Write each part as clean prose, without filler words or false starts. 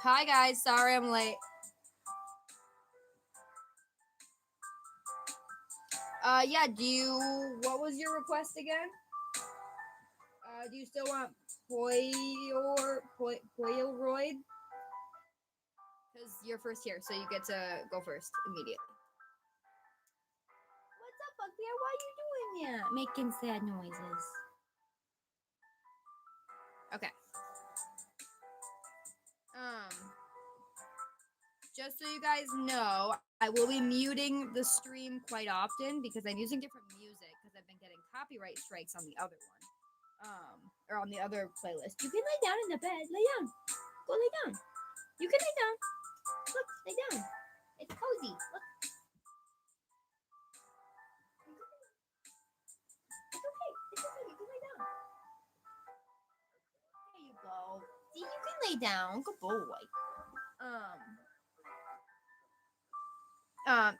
Hi guys, sorry I'm late. Yeah, what was your request again? Do you still want Polaroid? Because you're first here, so you get to go first immediately. What's up, Bugbear? Why are you doing that? Making sad noises. Okay. Um, just so you guys know, I will be muting the stream quite often because I'm using different music because I've been getting copyright strikes on the other one. Or on the other playlist. You can lay down in the bed. Lay down. Go lay down. You can lay down. Look, lay down. It's cozy. Look. It's okay. It's okay. You can lay down. There you go. See, you can lay down. Good boy.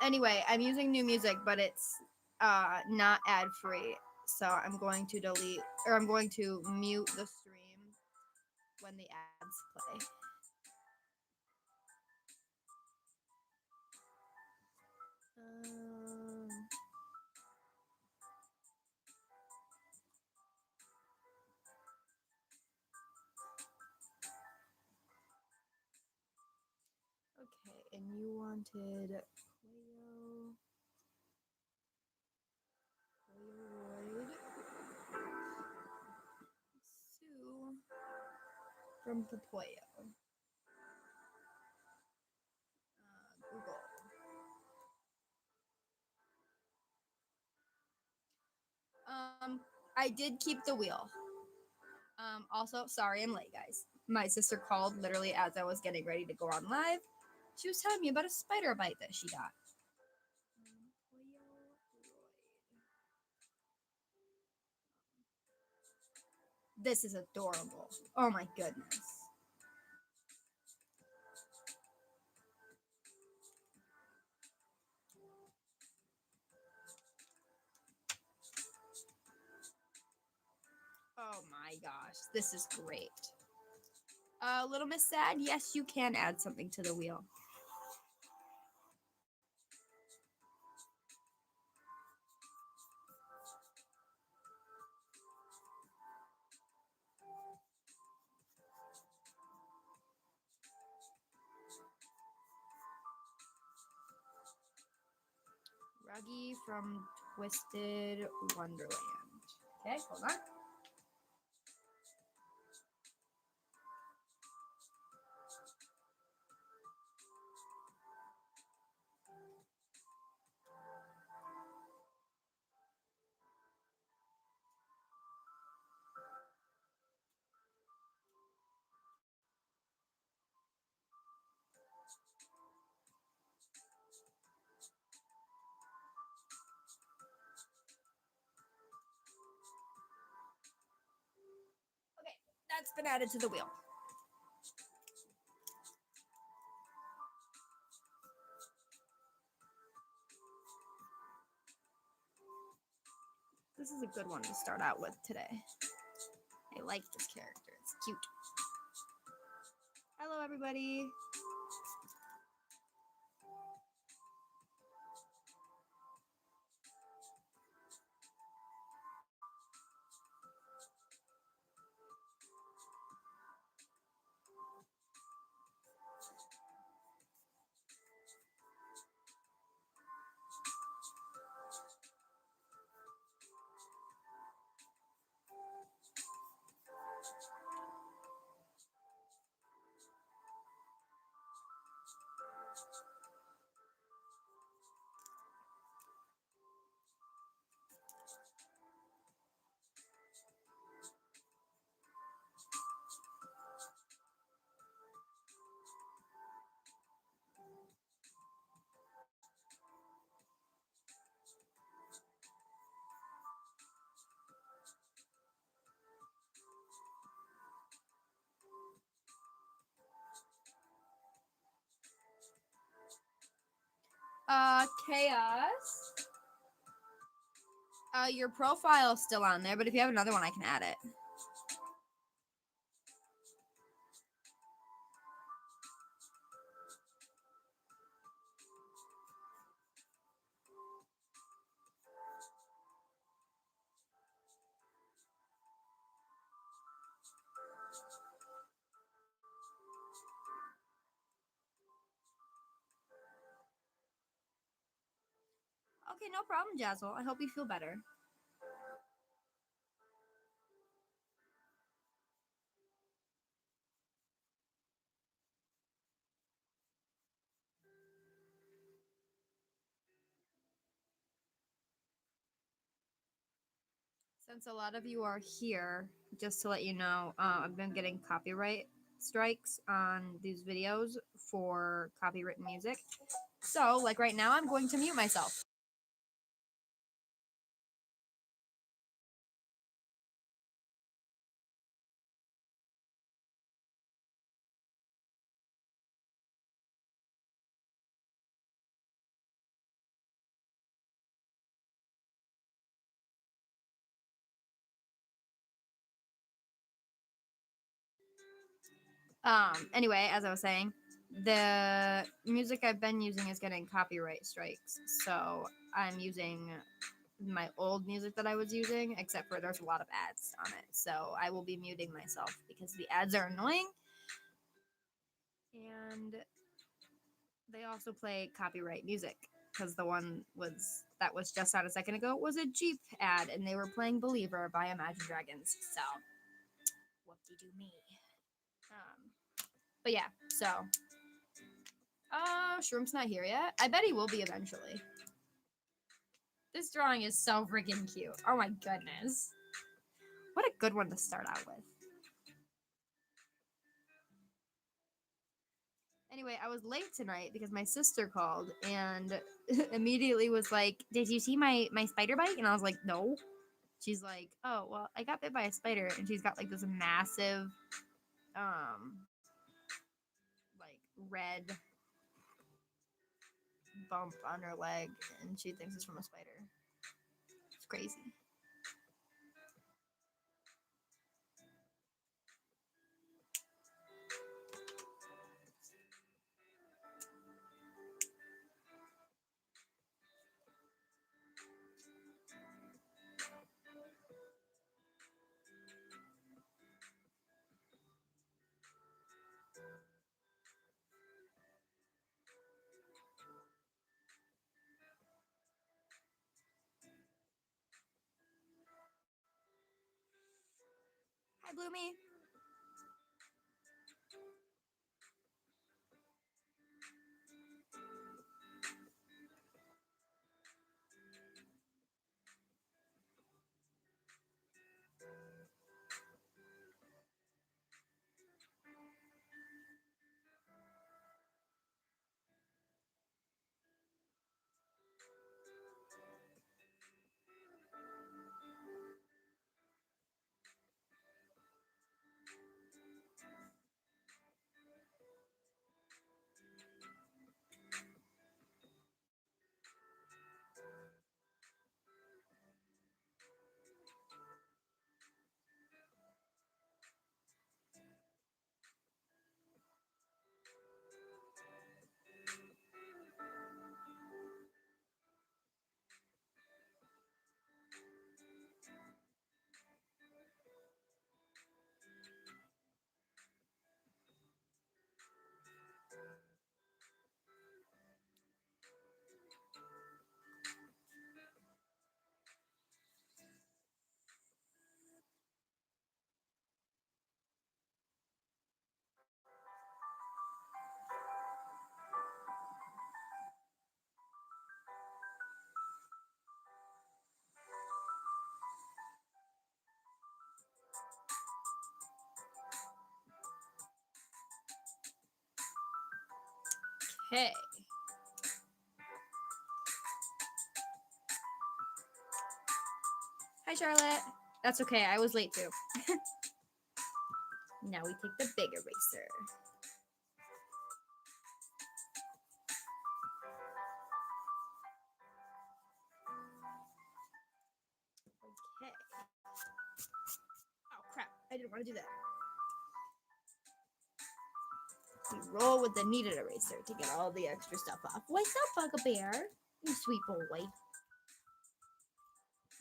Anyway, I'm using new music, but it's not ad free. So I'm going to delete or I'm going to mute the stream when the ads play. Um, okay, and you wanted Polaroid Sue from Papoyo. Google. I did keep the wheel. Also, sorry I'm late, guys. My sister called literally as I was getting ready to go on live. She was telling me about a spider bite that she got. This is adorable. Oh my goodness. Oh my gosh, this is great. Little Miss Sad, yes, you can add something to the wheel. Ruggy from Twisted Wonderland. Okay, hold on. Okay, that's been added to the wheel. This is a good one to start out with today. I like this character. It's cute. Hello, everybody. Chaos. Your profile's still on there, but if you have another one, I can add it. Okay, no problem, Jazzle. I hope you feel better. Since a lot of you are here, just to let you know, I've been getting copyright strikes on these videos for copywritten music. So, like right now, I'm going to mute myself. Anyway, as I was saying, the music I've been using is getting copyright strikes. So I'm using my old music that I was using, except for there's a lot of ads on it. So I will be muting myself because the ads are annoying. And they also play copyright music because the one that was just out a second ago was a Jeep ad, and they were playing Believer by Imagine Dragons. So, whoop-de-doo me. But yeah, so Shroom's not here yet. I bet he will be eventually. This drawing is so freaking cute. Oh my goodness. What a good one to start out with. Anyway, I was late tonight because my sister called and immediately was like, "Did you see my spider bite?" And I was like, "No." She's like, "Oh, well, I got bit by a spider." And she's got like this massive like red bump on her leg, and she thinks it's from a spider. It's crazy. Hi, Bloomy. Okay. Hi, Charlotte. That's okay. I was late too. Now we take the big eraser. Okay. Oh, crap. I didn't want to do that. We roll with the kneaded eraser to get all the extra stuff off. What's up, Bugbear? You sweet boy.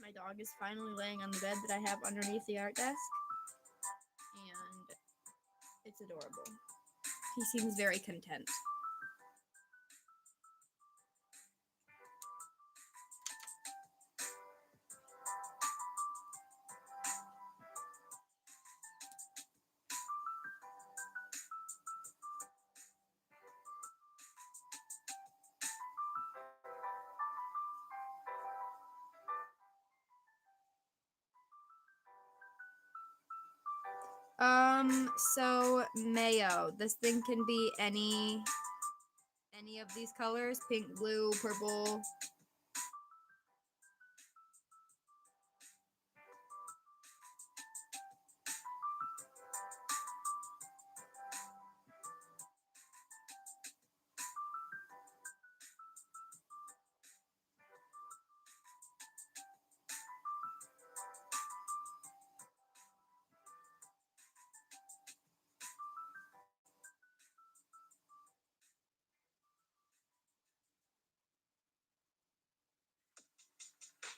My dog is finally laying on the bed that I have underneath the art desk. And it's adorable. He seems very content. So mayo. This thing can be any of these colors: pink, blue, purple.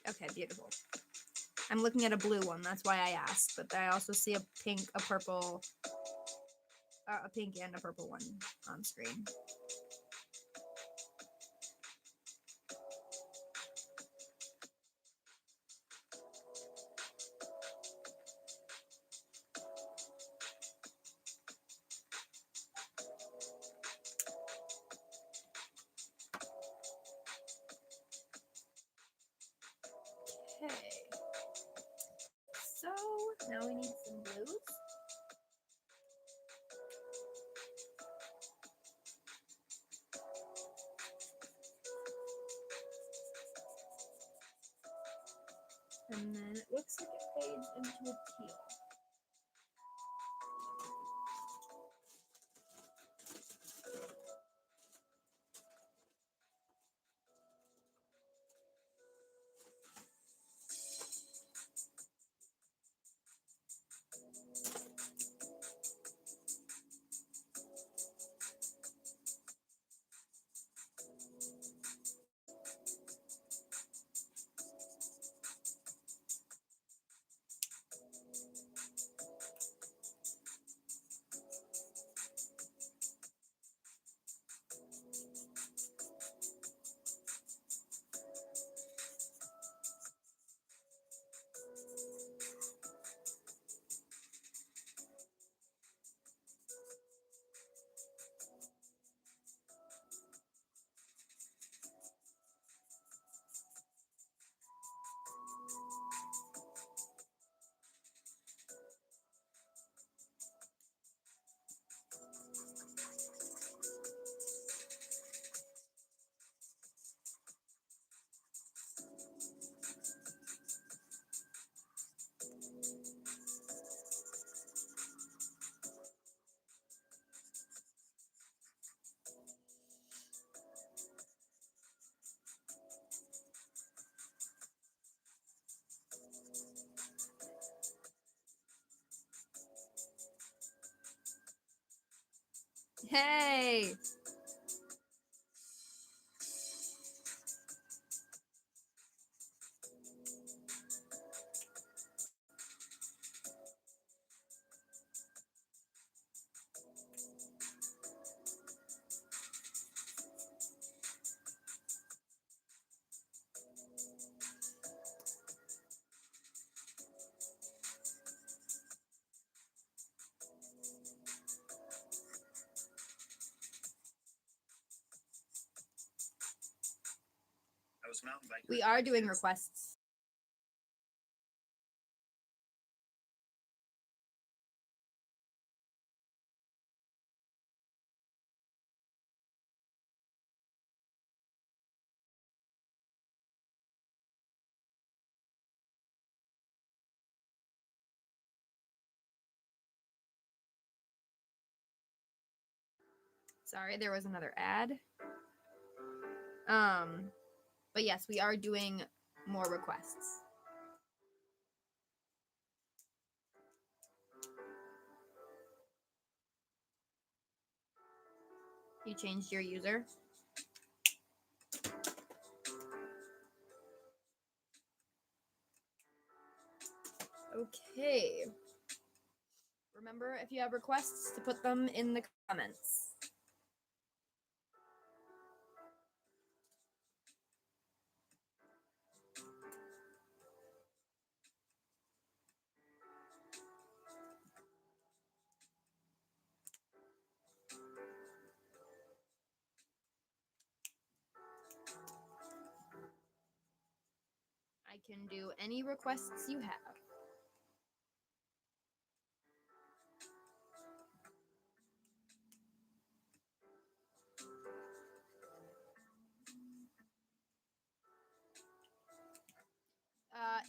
Okay, beautiful. I'm looking at a blue one. That's why I asked. But I also see a pink, a purple, a pink and a purple one on screen. Okay. So now we need some blues. And then it looks like it fades into a teal. Hey! We are doing requests. Sorry, there was another ad. But yes, we are doing more requests. You changed your user? Okay. Remember, if you have requests, to put them in the comments. I can do any requests you have.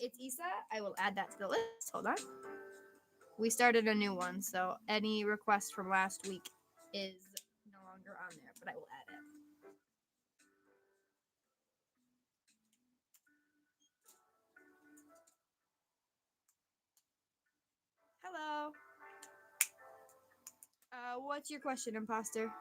It's Isa. I will add that to the list. Hold on. We started a new one, so any request from last week is no longer on there, but I will add it. Hello. What's your question, imposter?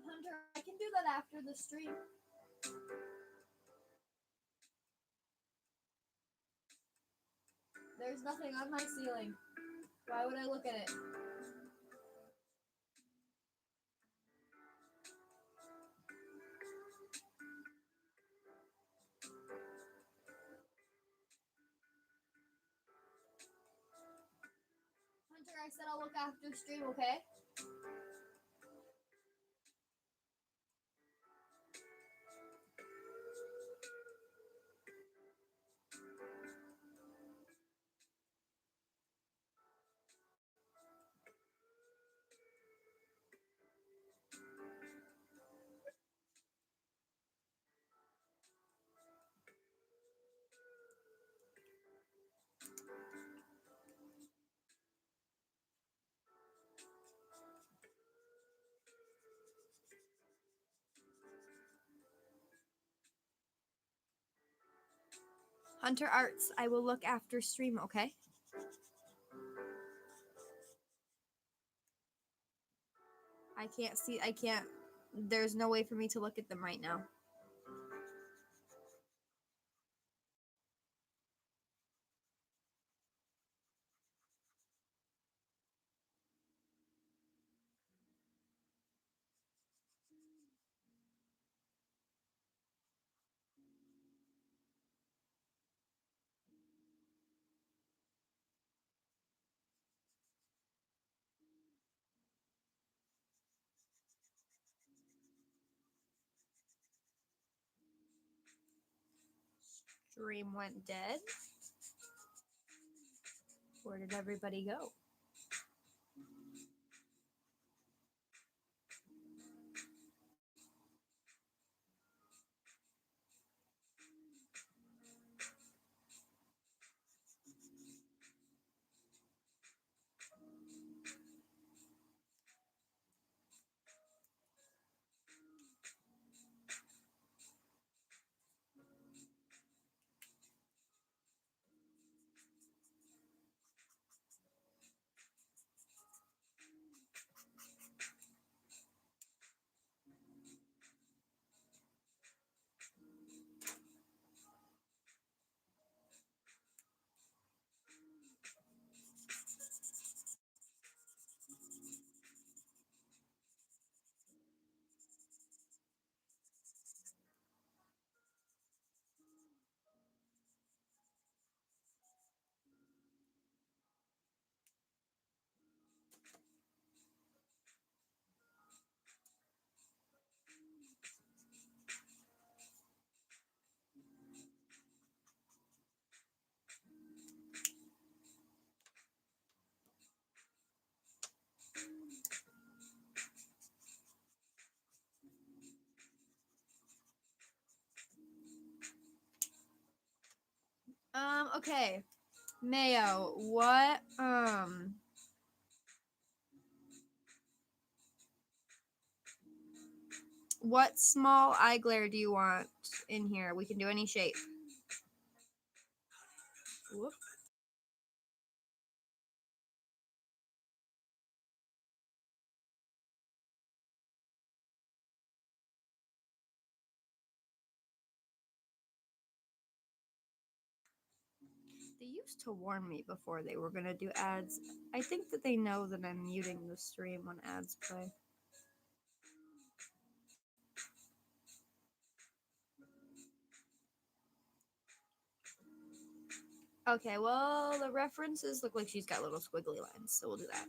Hunter, I can do that after the stream. There's nothing on my ceiling. Why would I look at it? Hunter, I said I'll look after stream, okay? Hunter Arts, I will look after stream, okay? I can't, there's no way for me to look at them right now. Stream went dead. Where did everybody go? Okay. Mayo, what small eye glare do you want in here? We can do any shape. Whoop. They used to warn me before they were gonna do ads. I think that they know that I'm muting the stream when ads play. Okay, well, the references look like she's got little squiggly lines, so we'll do that.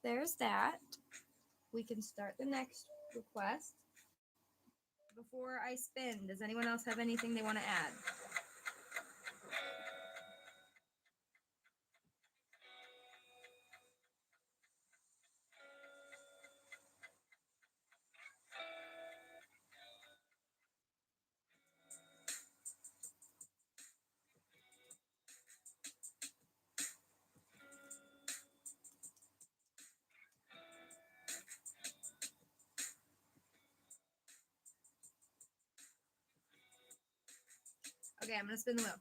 there's that. We can start the next request. Before I spin, does anyone else have anything they want to add? Okay, I'm gonna spin the wheel.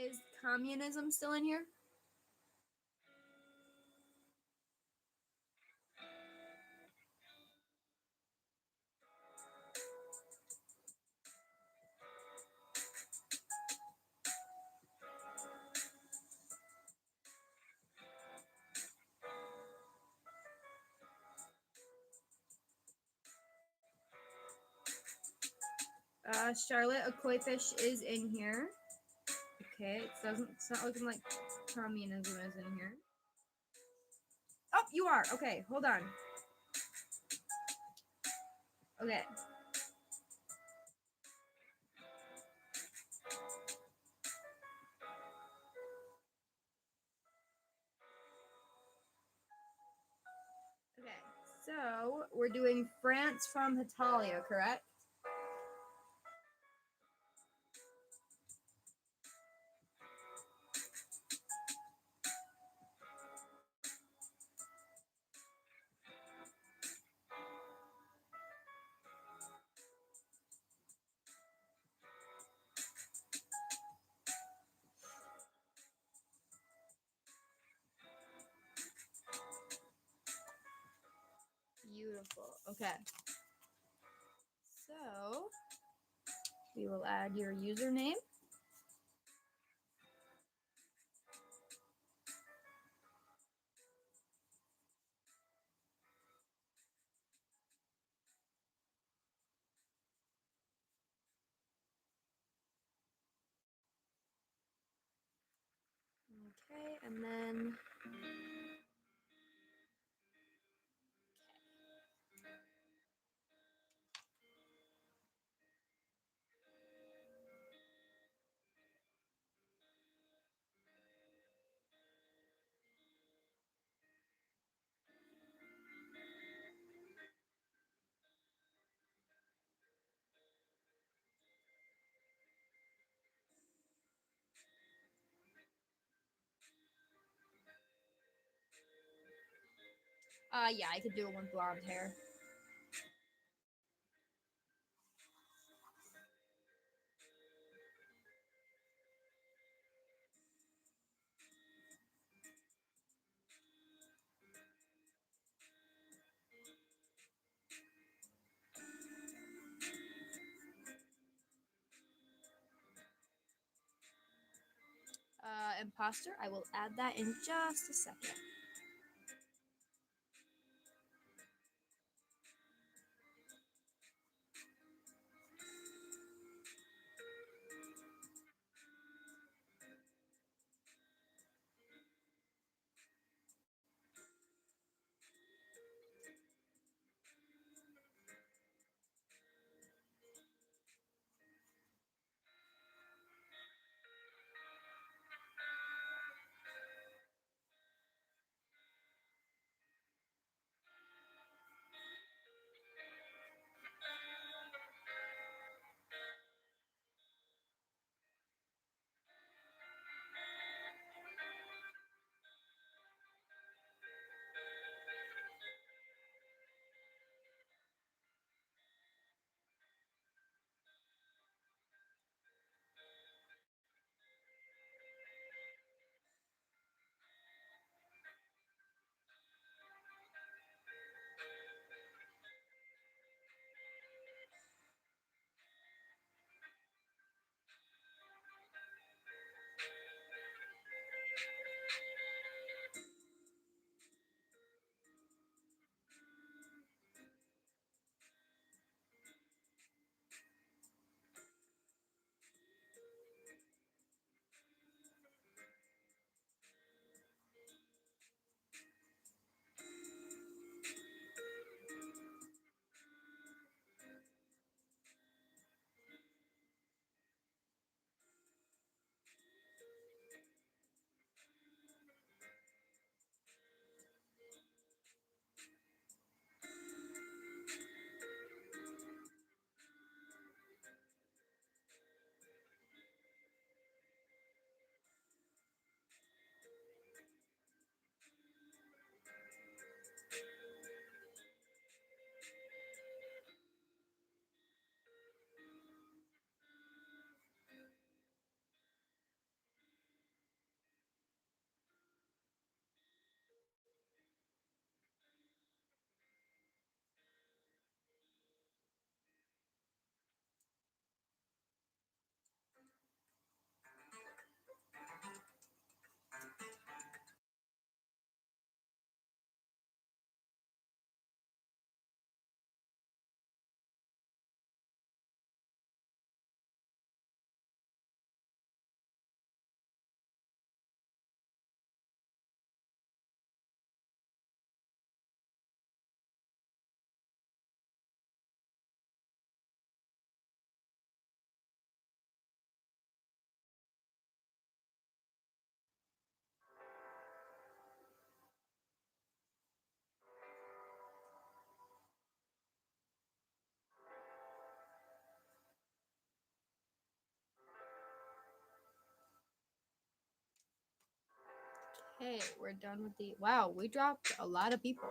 Is communism still in here? Charlotte, a koi fish is in here. Okay, it's not looking like communism is in here. Oh, you are. Okay, hold on. Okay. Okay, so we're doing France from Hetalia, correct? Beautiful. Okay. So we will add your username. Okay, and then yeah, I could do it with blonde hair. Imposter, I will add that in just a second. Okay, we're done with the. Wow, we dropped a lot of people.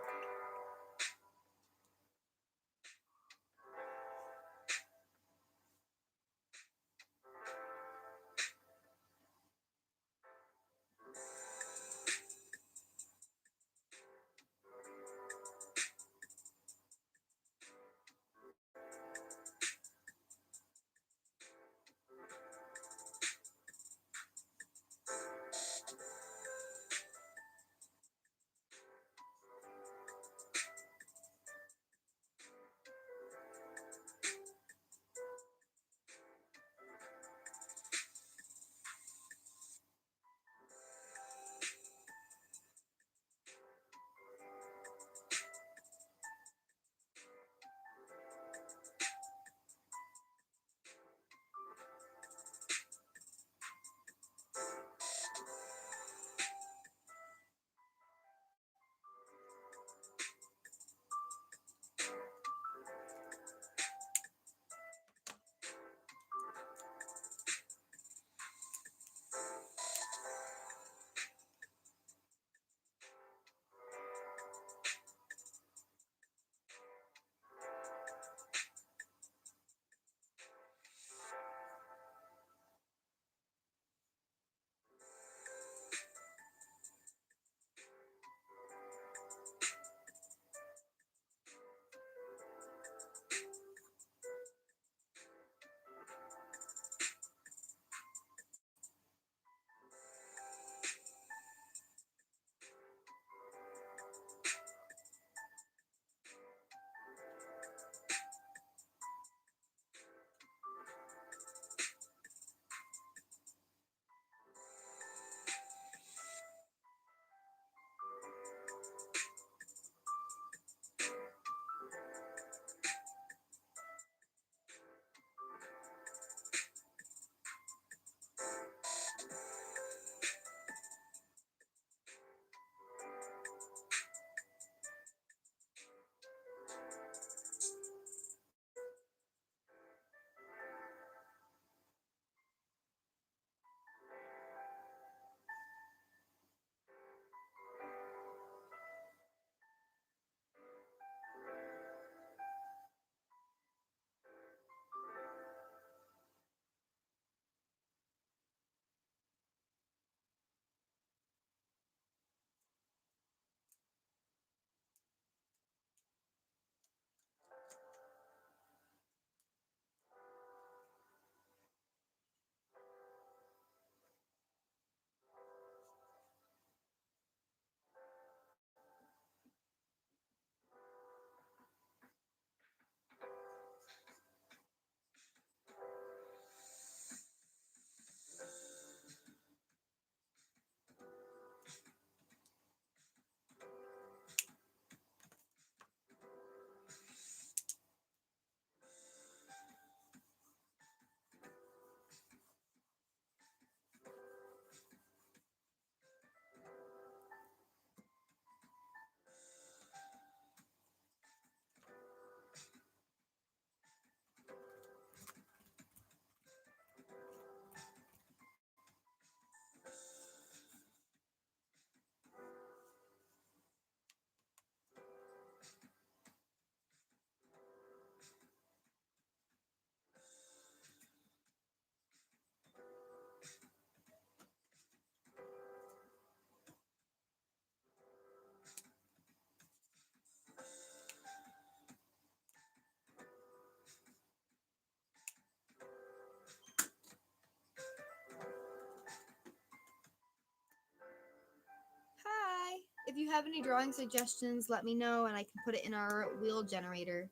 Hi. If you have any drawing suggestions, let me know and I can put it in our wheel generator.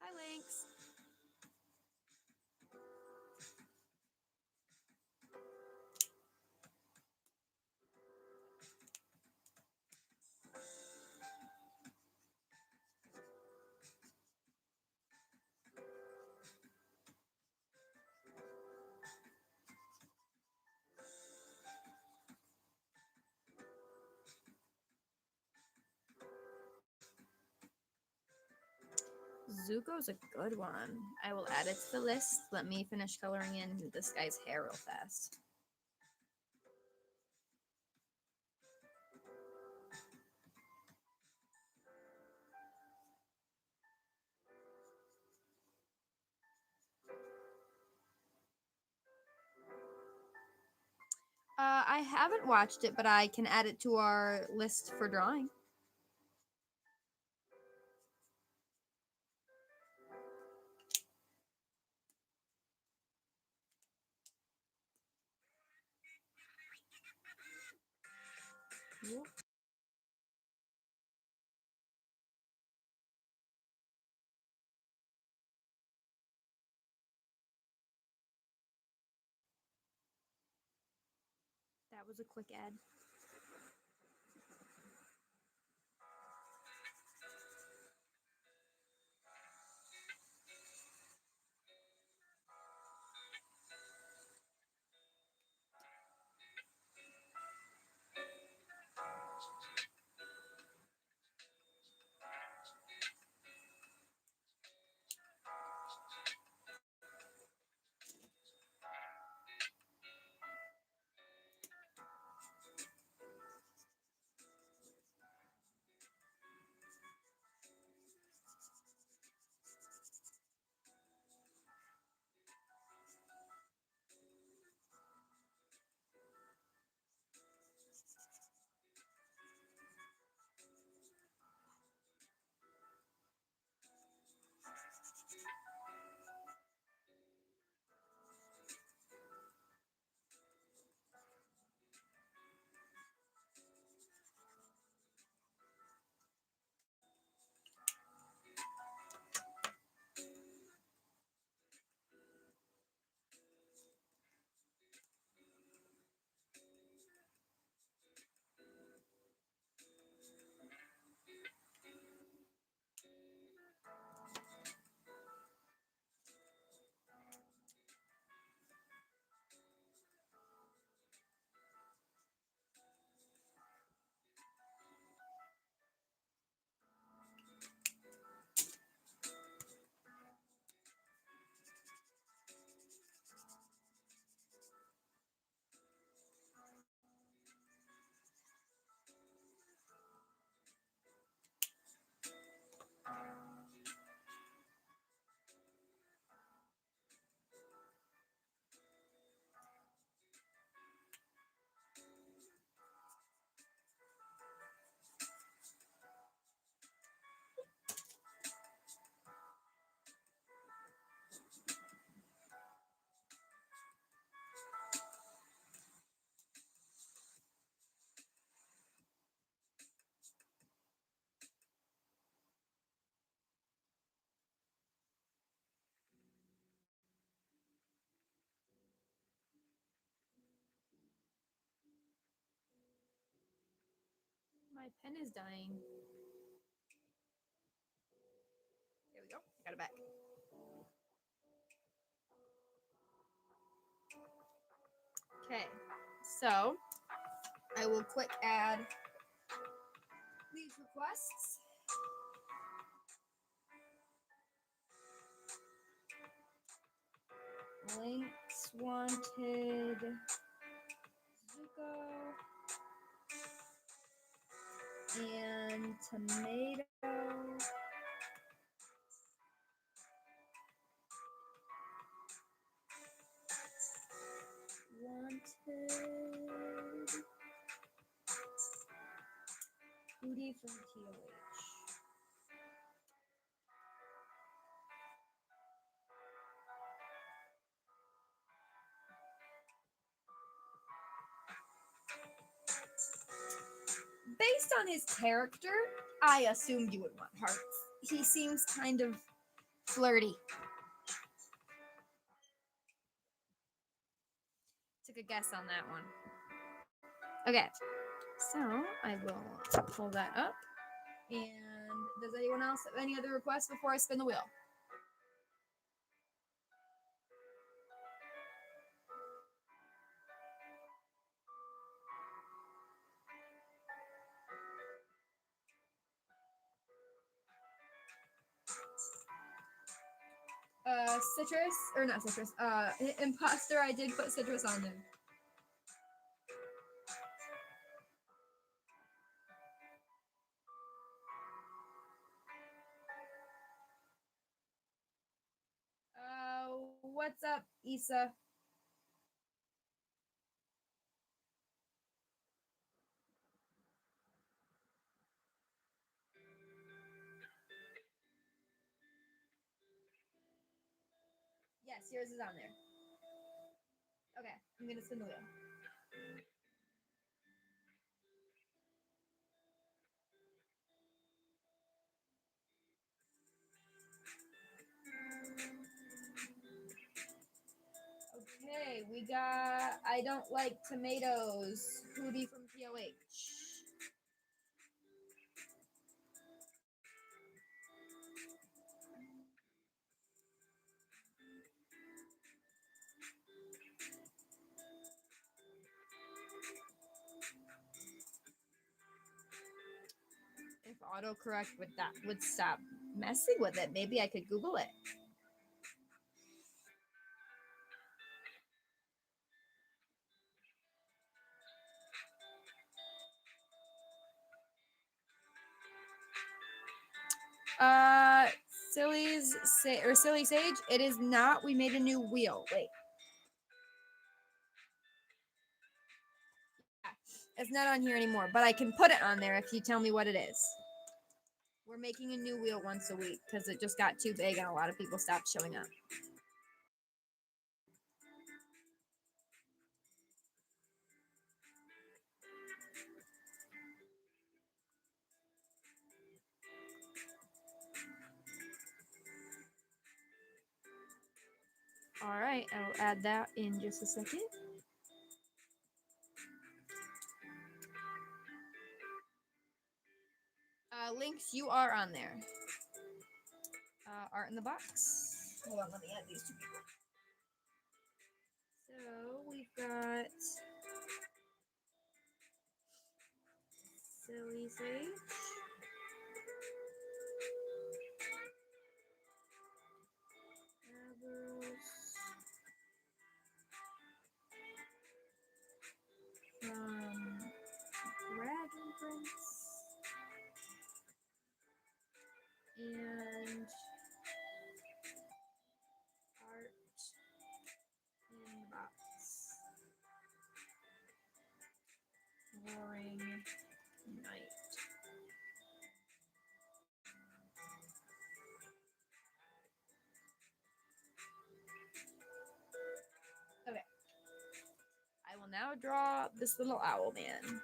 Hi, Lynx. Zuko's a good one. I will add it to the list. Let me finish coloring in this guy's hair real fast. I haven't watched it, but I can add it to our list for drawing. Cool. That was a quick ad. My pen is dying. There we go. I got it back. Okay, so I will quick add these requests. Links wanted Zuko and tomato. Wanted Booty from TOH. Based on his character, I assumed you would want hearts. He seems kind of flirty. Took a guess on that one. Okay, so I will pull that up. And does anyone else have any other requests before I spin the wheel? Citrus or not citrus. Imposter. I did put citrus on there. What's up, Issa? Yes, yours is on there. Okay, I'm gonna spin the wheel. Okay, we got I don't like tomatoes. Hootie from POH. If autocorrect would stop messing with it, maybe I could Google it. Uh, Silly Sage. It is not. We made a new wheel. Wait. It's not on here anymore, but I can put it on there if you tell me what it is. We're making a new wheel once a week because it just got too big and a lot of people stopped showing up. All right, I'll add that in just a second. Links, you are on there. Art in the box. Hold on, let me add these two people. So we've got Silly Sage. Avros. Dragon Prince. And art in the box. Roaring Night. Okay. I will now draw this little owl man.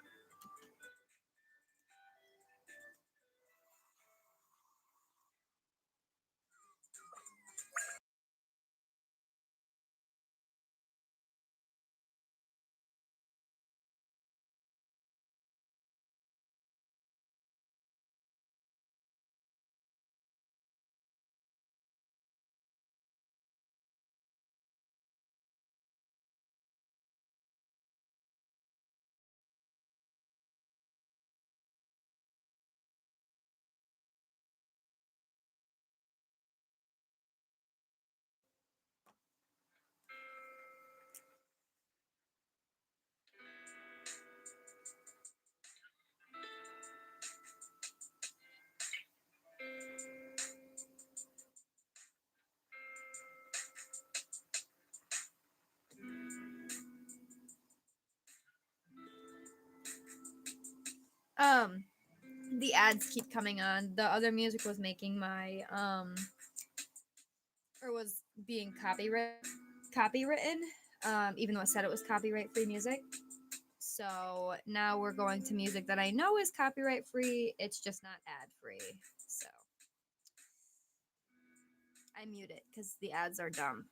The ads keep coming on. The other music was making my or was being copywritten, even though it said it was copyright free music. So now we're going to music that I know is copyright free. It's just not ad free. So I mute it because the ads are dumb.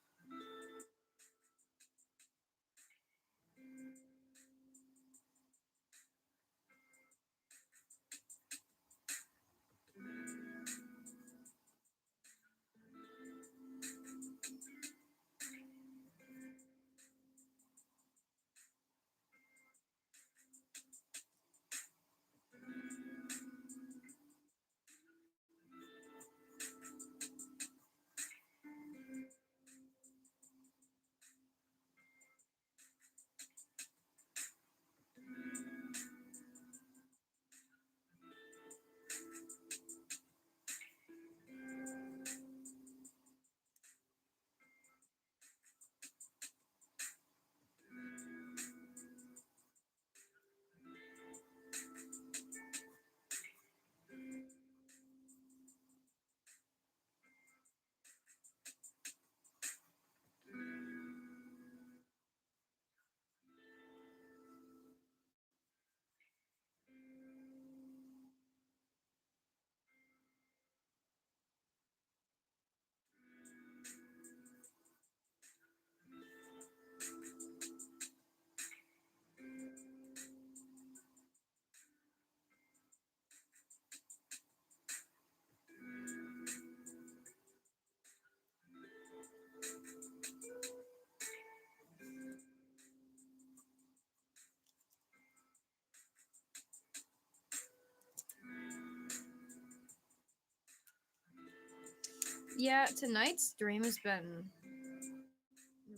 Yeah, tonight's stream has been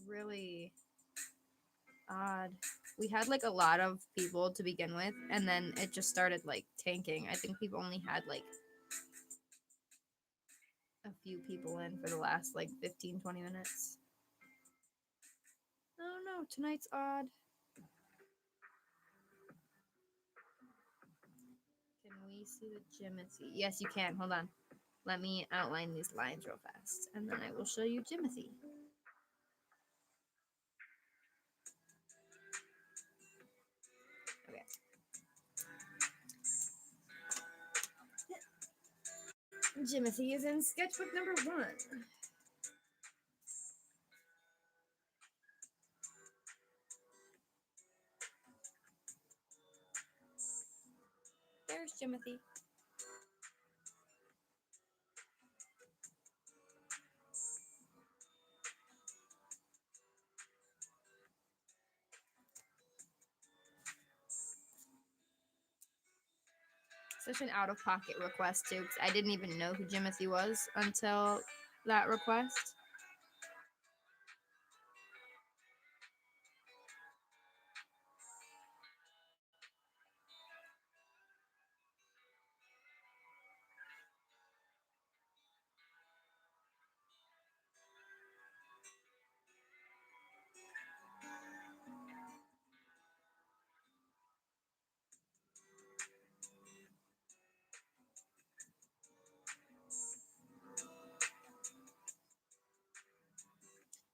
really odd. We had like a lot of people to begin with, and then it just started like tanking. I think we've only had like a few people in for the last like 15-20 minutes. Oh no, tonight's odd. Can we see the Jimothy? Yes, you can. Hold on. Let me outline these lines real fast, and then I will show you Jimothy. Okay. Jimothy is in sketchbook number 1. There's Jimothy. Such an out-of-pocket request too, because I didn't even know who Jimothy was until that request.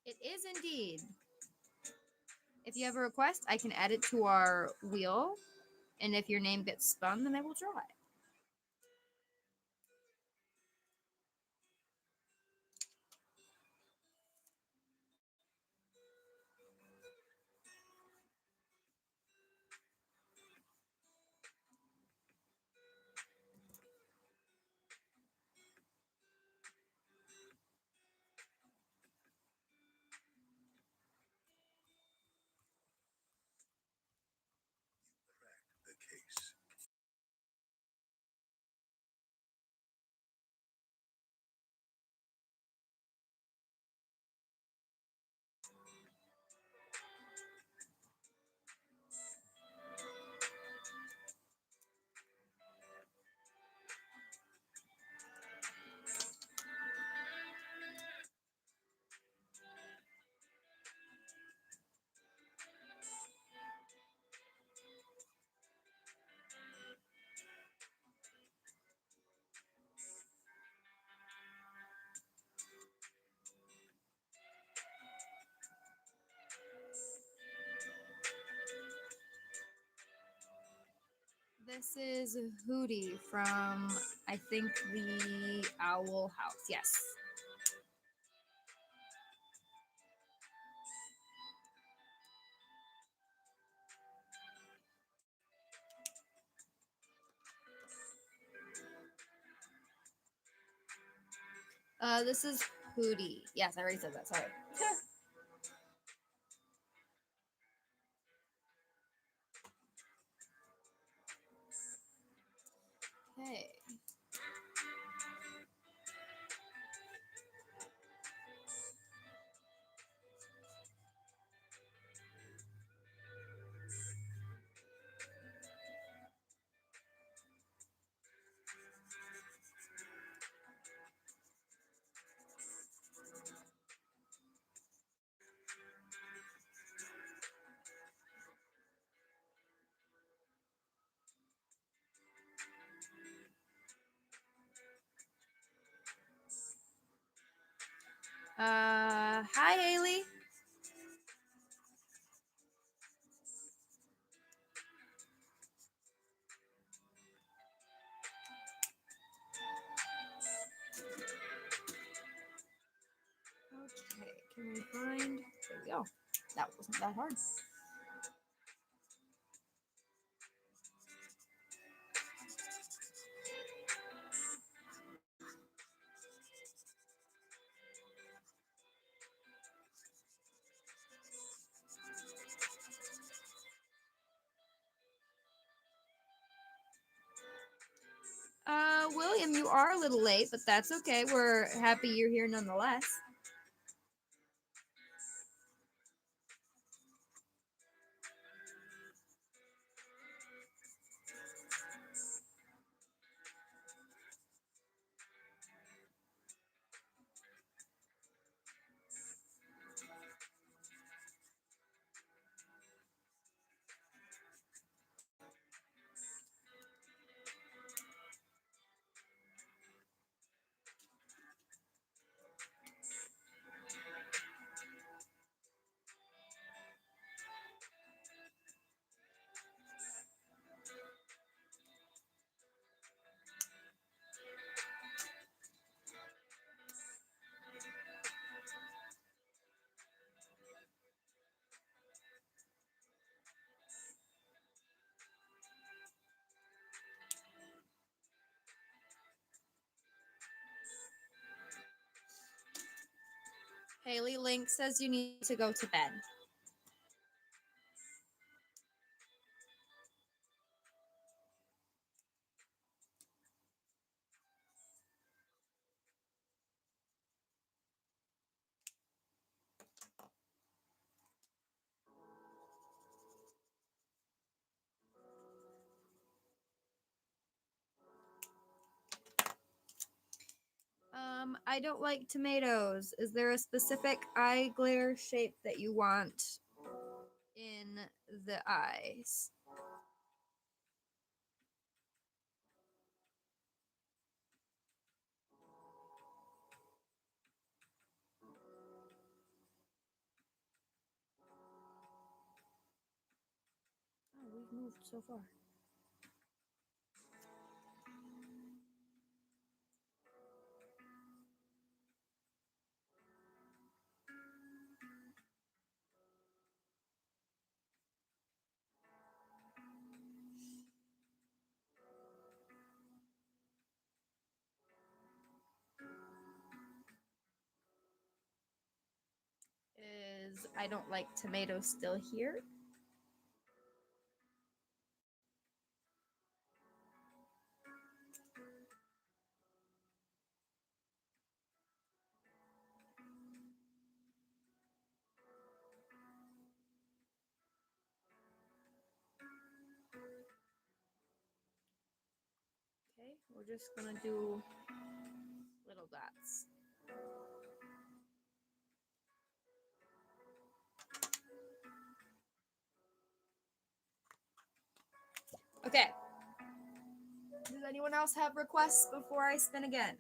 It is indeed. If you have a request, I can add it to our wheel, and if your name gets spun, then I will draw it. This is Hootie from, I think, the Owl House. Yes. This is Hootie. Yes, I already said that. Sorry. Okay. Hi, Haley. Okay, can we find? There we go. That wasn't that hard. William, you are a little late, but that's okay. We're happy you're here nonetheless. Haley Link says you need to go to bed. I don't like tomatoes. Is there a specific eye glare shape that you want in the eyes? Oh, we've moved so far. Is I don't like tomatoes still here? Okay, we're just gonna do little dots. Okay. Does anyone else have requests before I spin again?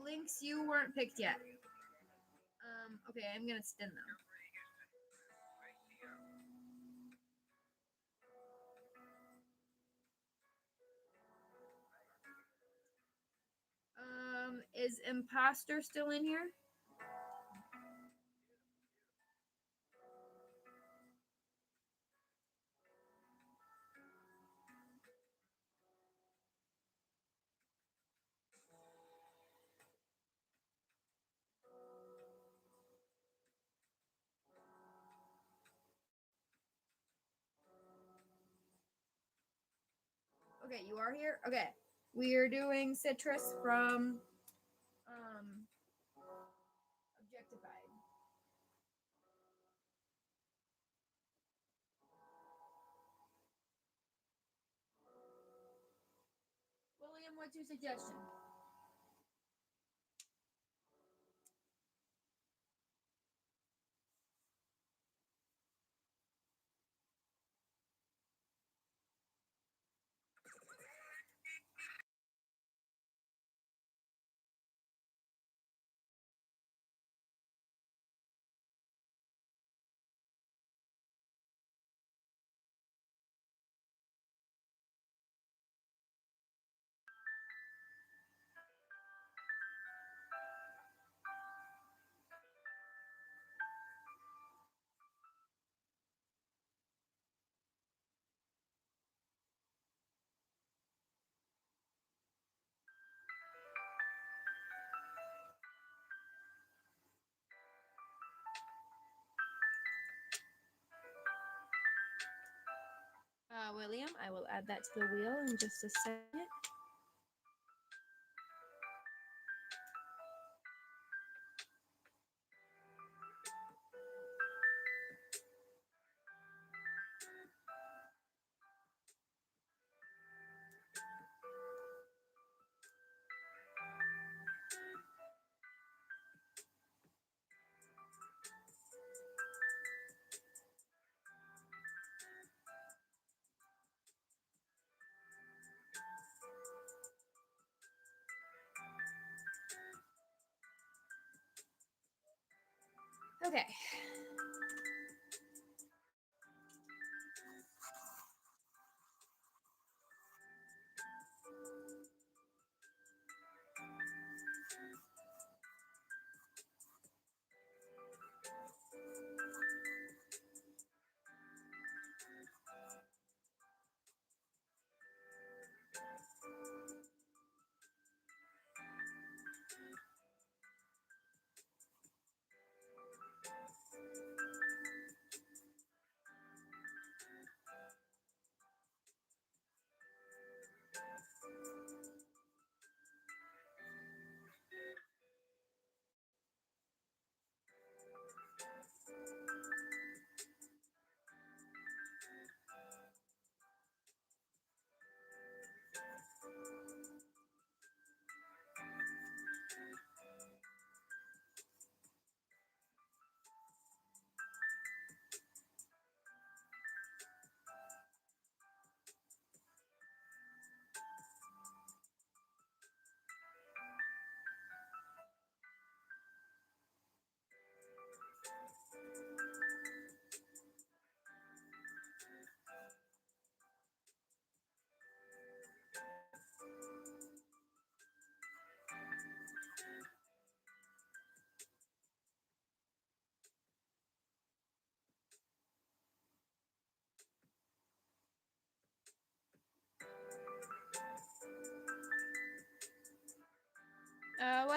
Links, you weren't picked yet. Okay, I'm gonna spin them. Is Imposter still in here? Okay, you are here? Okay. We are doing Citrus from Objectified. William, what's your suggestion? William, I will add that to the wheel in just a second. Okay.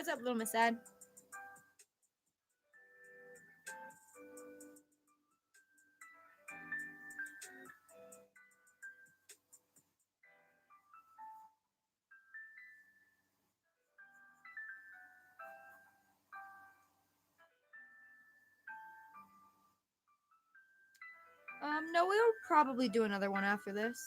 What's up, little Miss Ed? No, we'll probably do another one after this.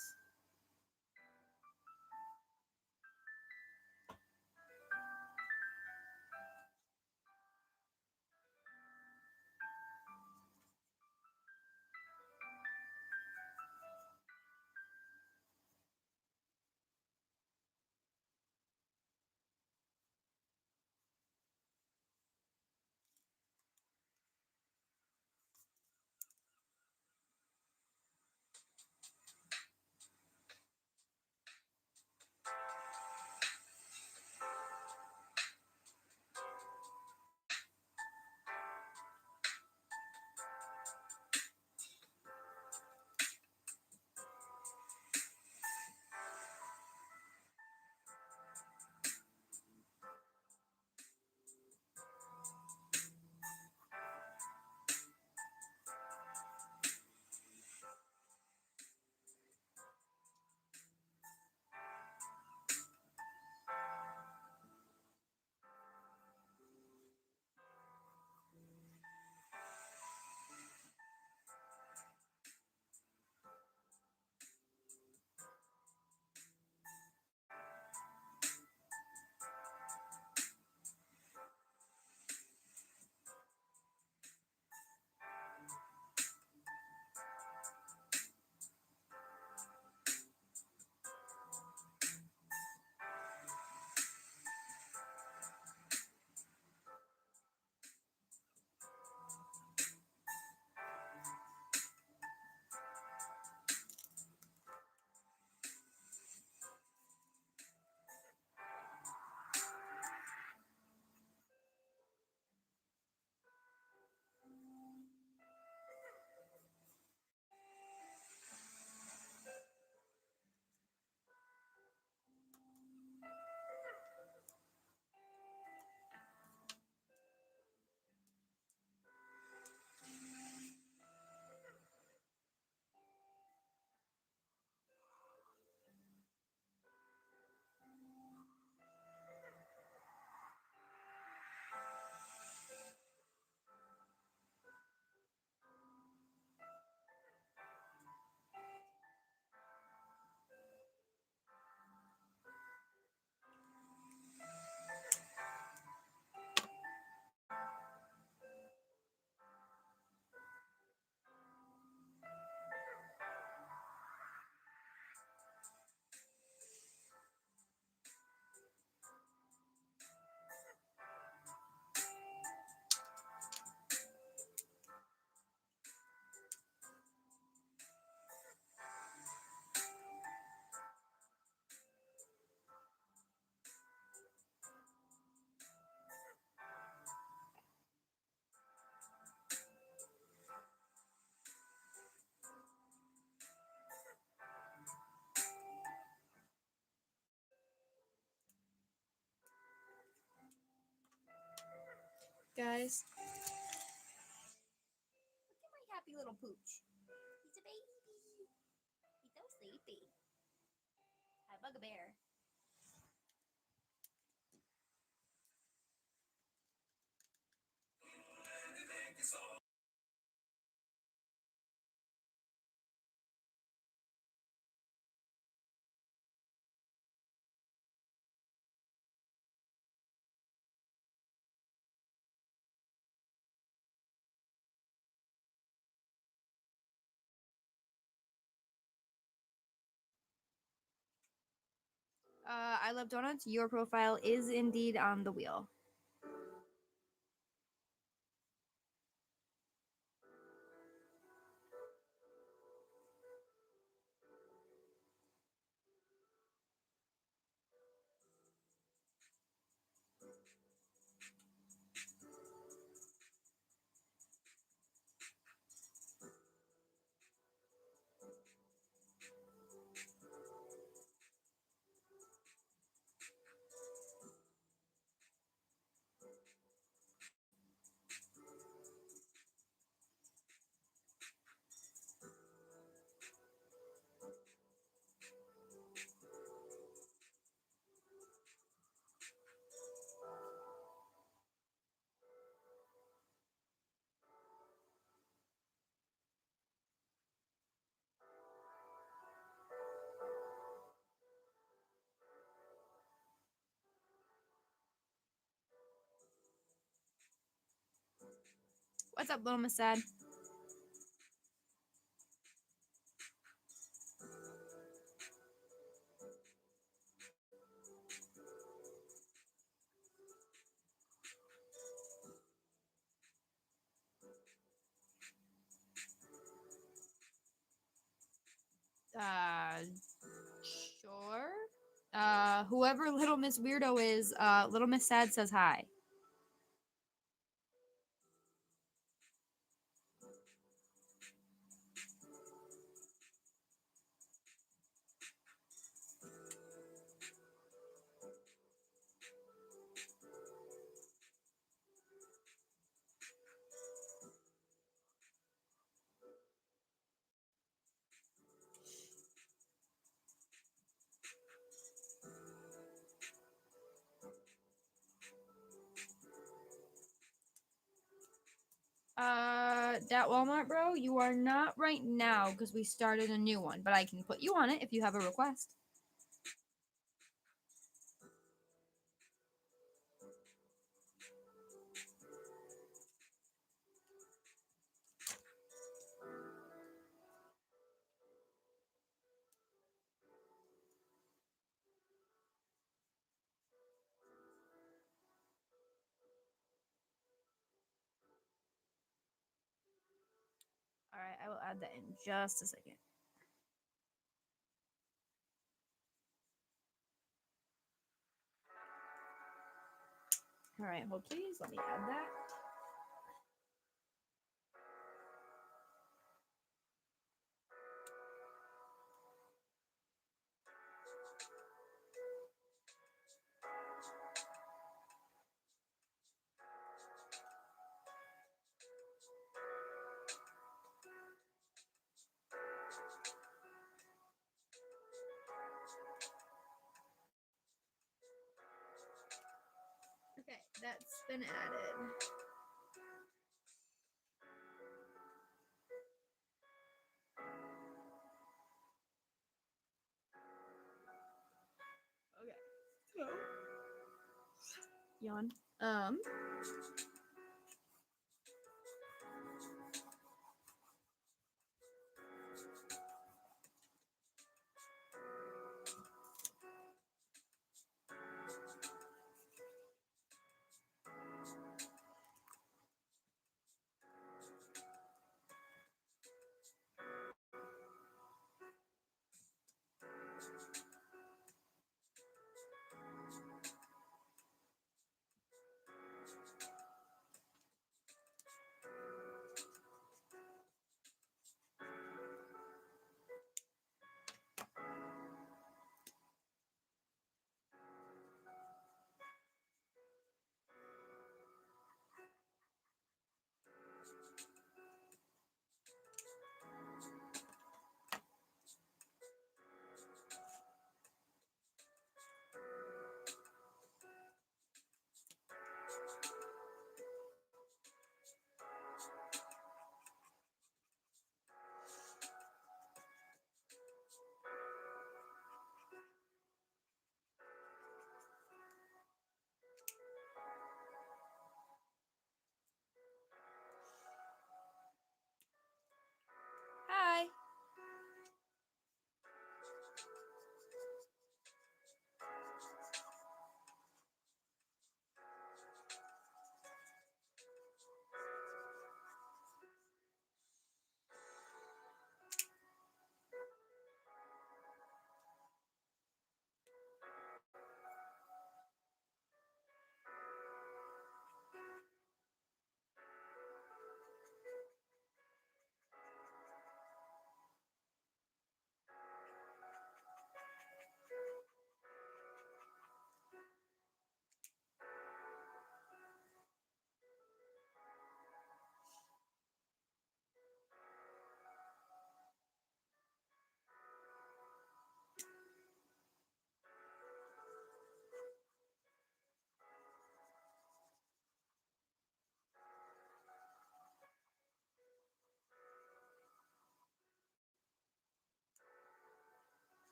guys. Look at my happy little pooch. He's a baby. He's so sleepy. I bug a bear. I love donuts. Your profile is indeed on the wheel. What's up, Little Miss Sad? Sure. Whoever Little Miss Weirdo is, Little Miss Sad says hi. That Walmart, bro, you are not right now because we started a new one, but I can put you on it if you have a request. All right, I will add that in just a second. All right, hold please. Let me add that. Okay, that's been added. Okay, so yawn.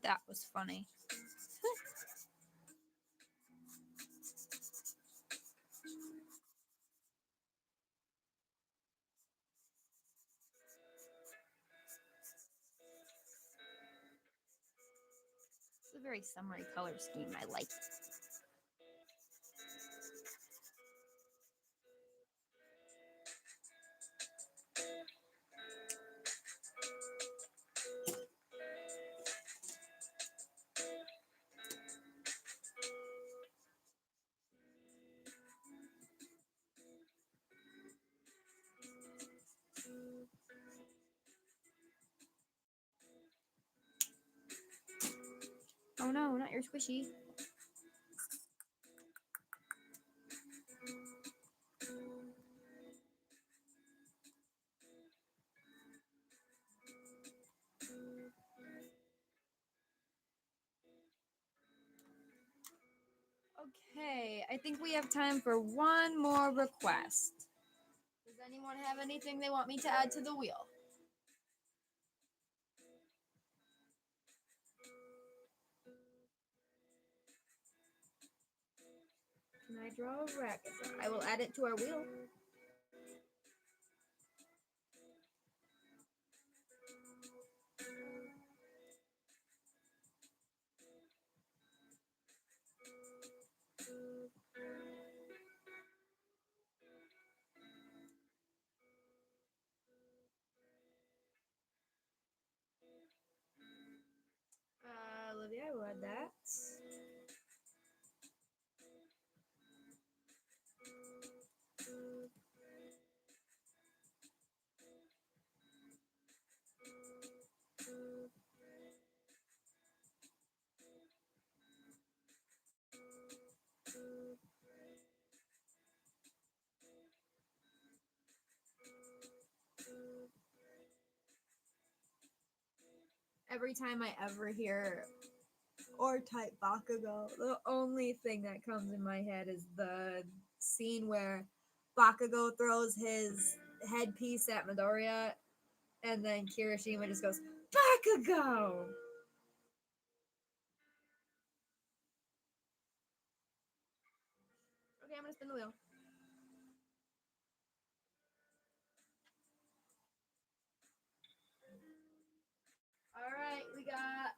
That was funny. It's a very summery color scheme. I like. Oh no, not your squishy. Okay, I think we have time for one more request. Does anyone have anything they want me to add to the wheel? Can I draw a racket? I will add it to our wheel. Olivia, I will add that. Every time I ever hear or type Bakugo, the only thing that comes in my head is the scene where Bakugo throws his headpiece at Midoriya, and then Kirishima just goes, Bakugo! Okay, I'm gonna spin the wheel. Alright, we got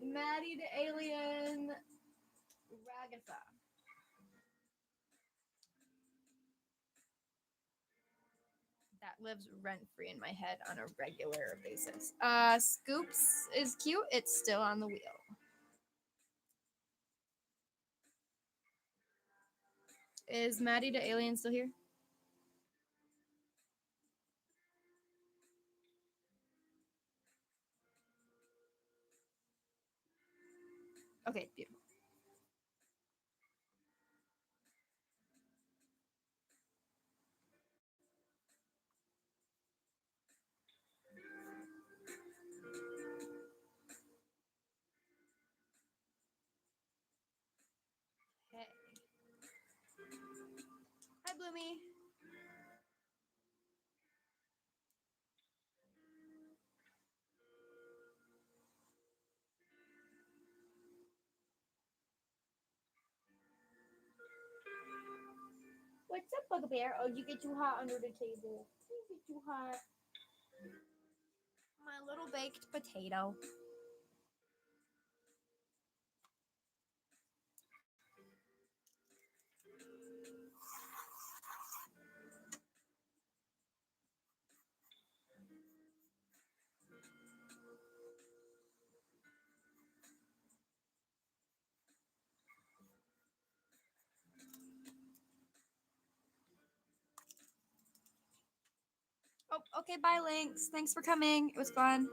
Maddie the Alien Ragatha. That lives rent free in my head on a regular basis. Scoops is cute. It's still on the wheel. Is Maddie the Alien still here? Okay, beautiful. Okay. Hi, Bloomy. What's up, Bugbear? Oh, you get too hot under the table. You get too hot. My little baked potato. Oh, okay, bye, Lynx. Thanks for coming. It was fun.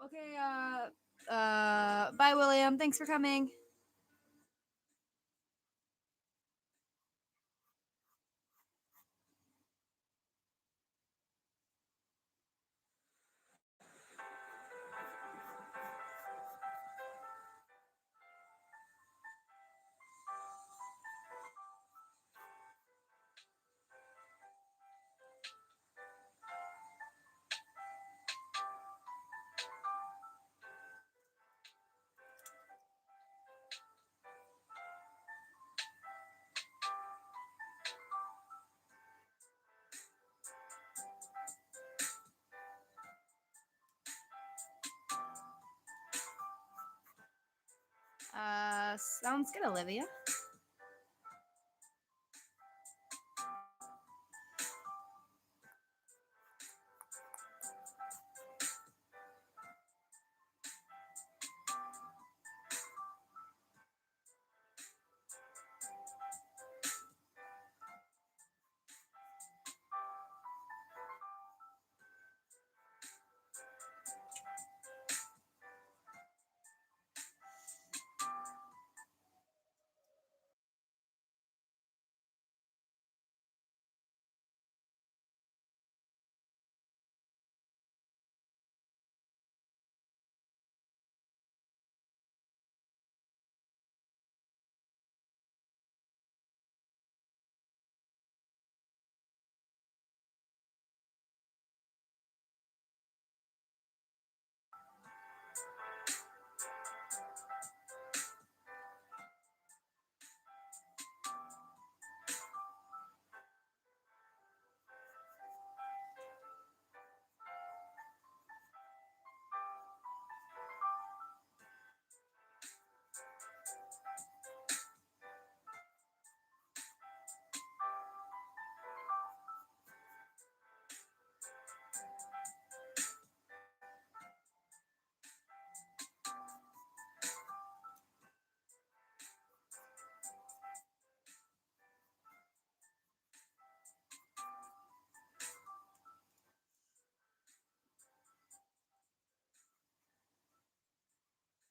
Okay, bye, William. Thanks for coming. Sounds good, Olivia.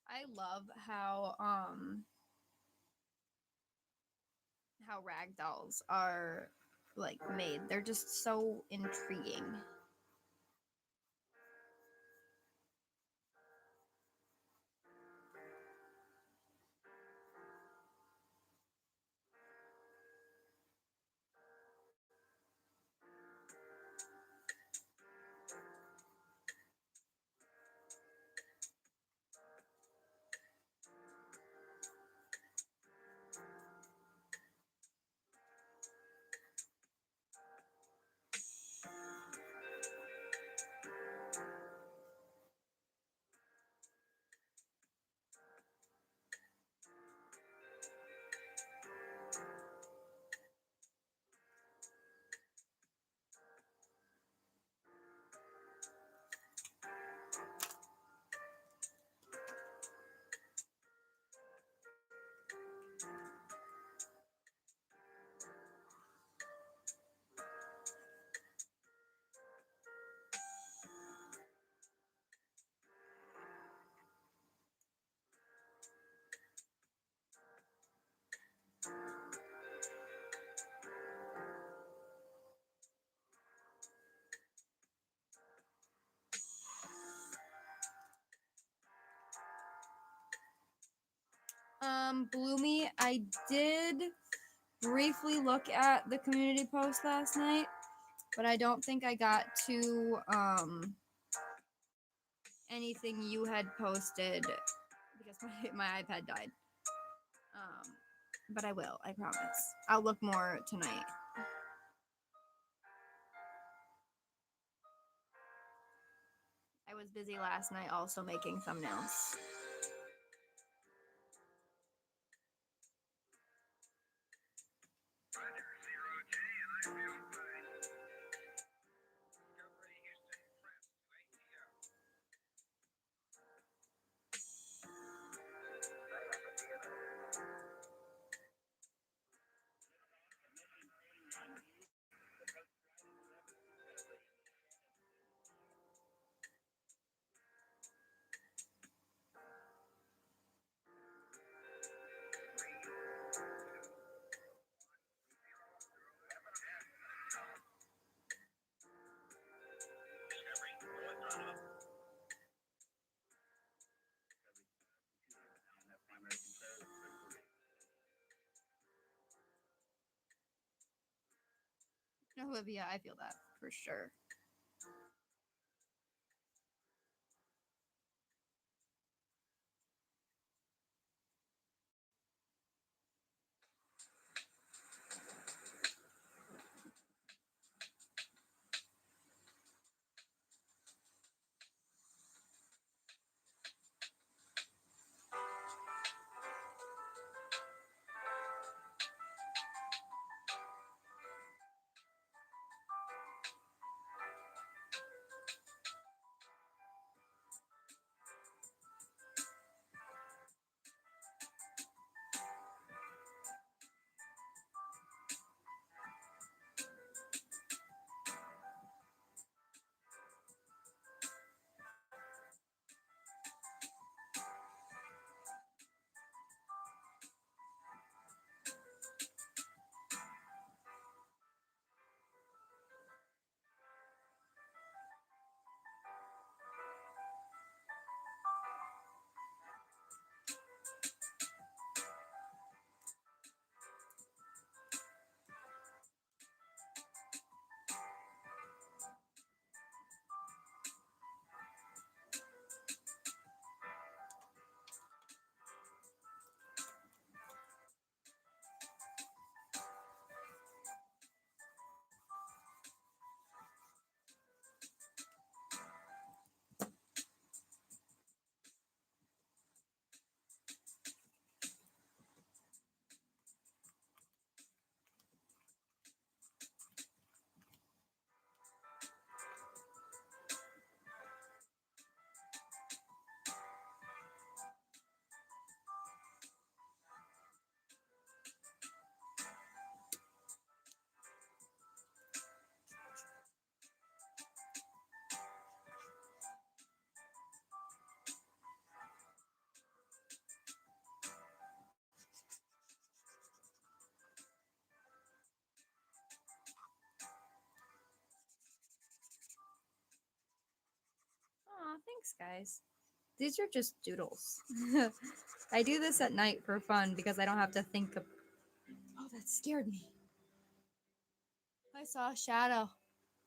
I love how ragdolls are like made. They're just so intriguing. Bloomy, I did briefly look at the community post last night, but I don't think I got to anything you had posted because my iPad died. But I will, I promise. I'll look more tonight. I was busy last night also making thumbnails. Olivia, I feel that for sure. Aw, thanks, guys. These are just doodles. I do this at night for fun because I don't have to think of. Oh, that scared me. I saw a shadow,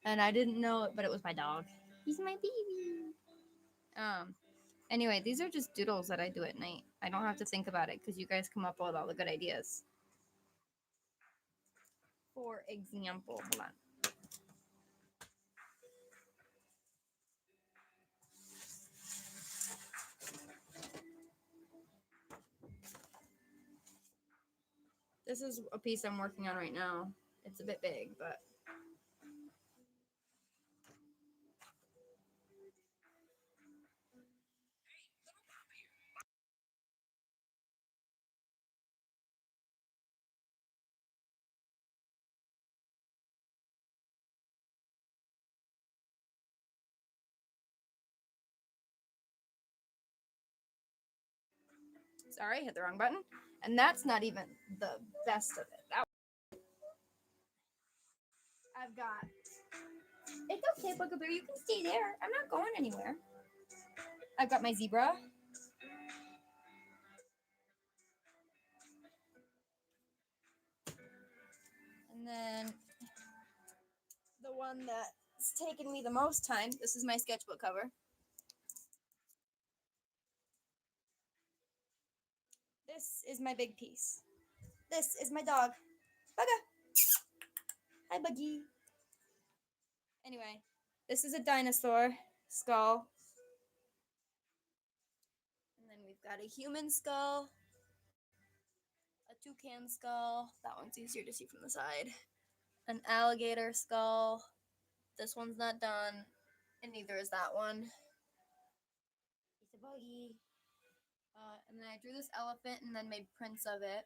and I didn't know it, but it was my dog. He's my baby. Um. Anyway, these are just doodles that I do at night. I don't have to think about it because you guys come up with all the good ideas. For example, hold on. This is a piece I'm working on right now. It's a bit big, but sorry, hit the wrong button. And that's not even the best of it. I've got. It's okay, Bugaboo. You can stay there. I'm not going anywhere. I've got my zebra. And then the one that's taken me the most time. This is my sketchbook cover. This is my big piece. This is my dog. Bugga. Hi, Buggy. Anyway, this is a dinosaur skull. And then we've got a human skull, a toucan skull. That one's easier to see from the side. An alligator skull. This one's not done, and neither is that one. It's a buggy. And then I drew this elephant and then made prints of it.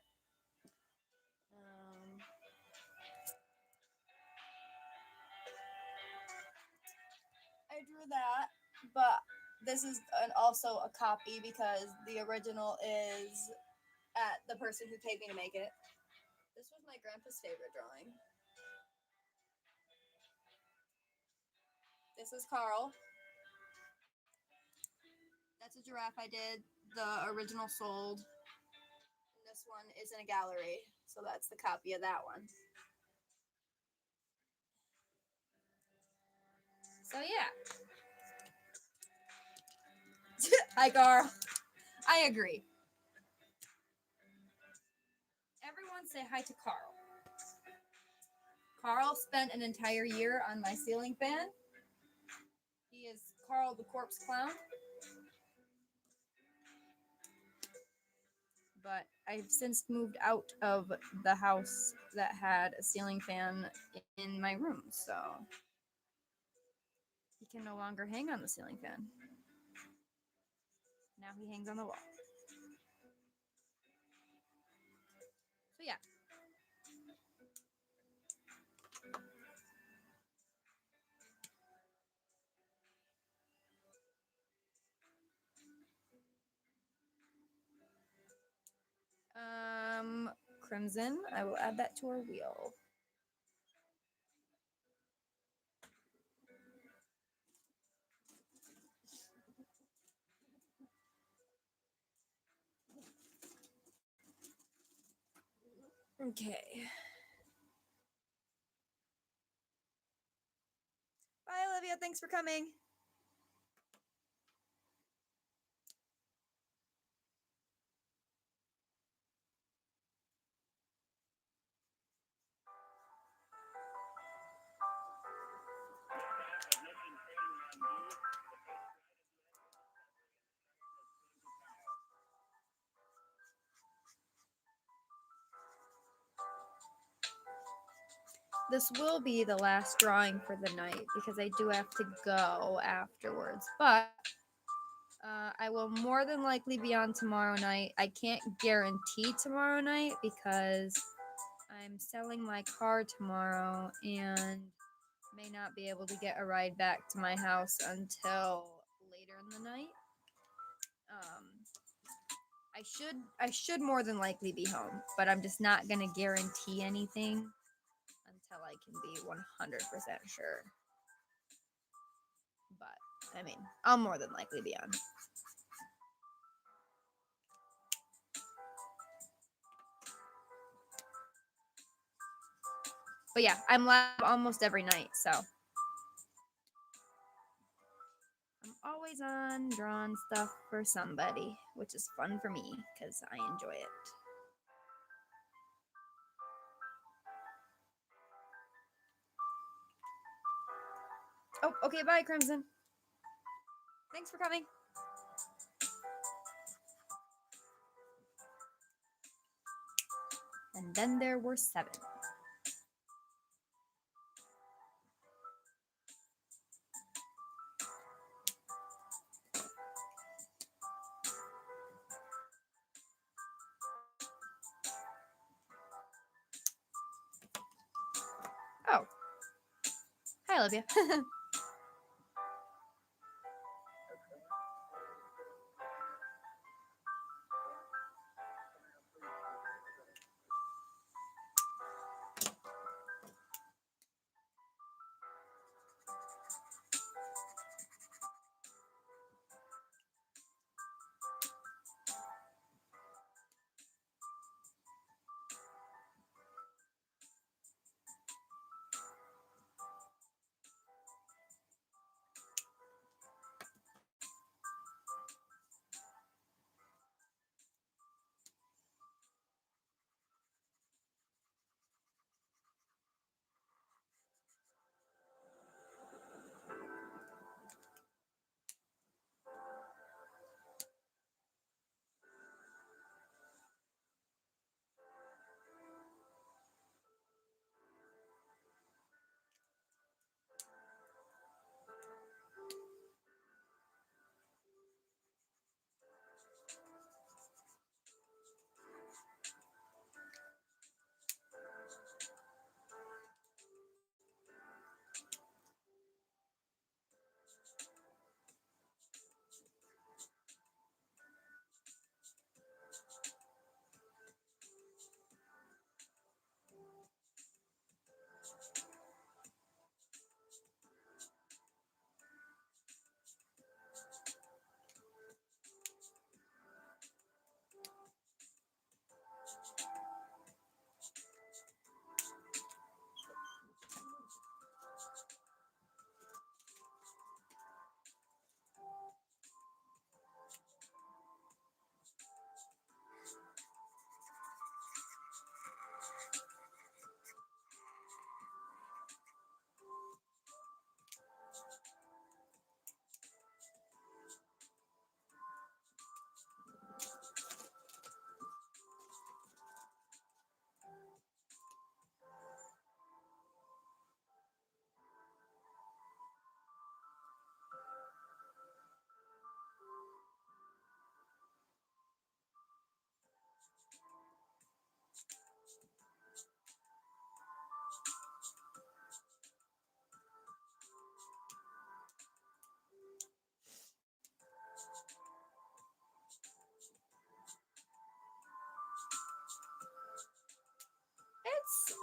I drew that, but this is also a copy because the original is at the person who paid me to make it. This was my grandpa's favorite drawing. This is Carl. That's a giraffe I did. The original sold. And this one is in a gallery, so that's the copy of that one. So yeah. Hi, Carl. I agree. Everyone say hi to Carl. Carl spent an entire year on my ceiling fan. He is Carl the Corpse Clown. But I've since moved out of the house that had a ceiling fan in my room, so he can no longer hang on the ceiling fan. Now he hangs on the wall. So yeah. Crimson, I will add that to our wheel. Okay. Bye, Olivia. Thanks for coming. This will be the last drawing for the night because I do have to go afterwards. But I will more than likely be on tomorrow night. I can't guarantee tomorrow night because I'm selling my car tomorrow and may not be able to get a ride back to my house until later in the night. I should more than likely be home, but I'm just not gonna guarantee anything until I can be 100% sure. But I mean, I'll more than likely be on. But yeah, I'm live almost every night, so I'm always on drawing stuff for somebody, which is fun for me because I enjoy it. Oh, okay, bye, Crimson. Thanks for coming. And then there were 7. Oh. Hi, Olivia.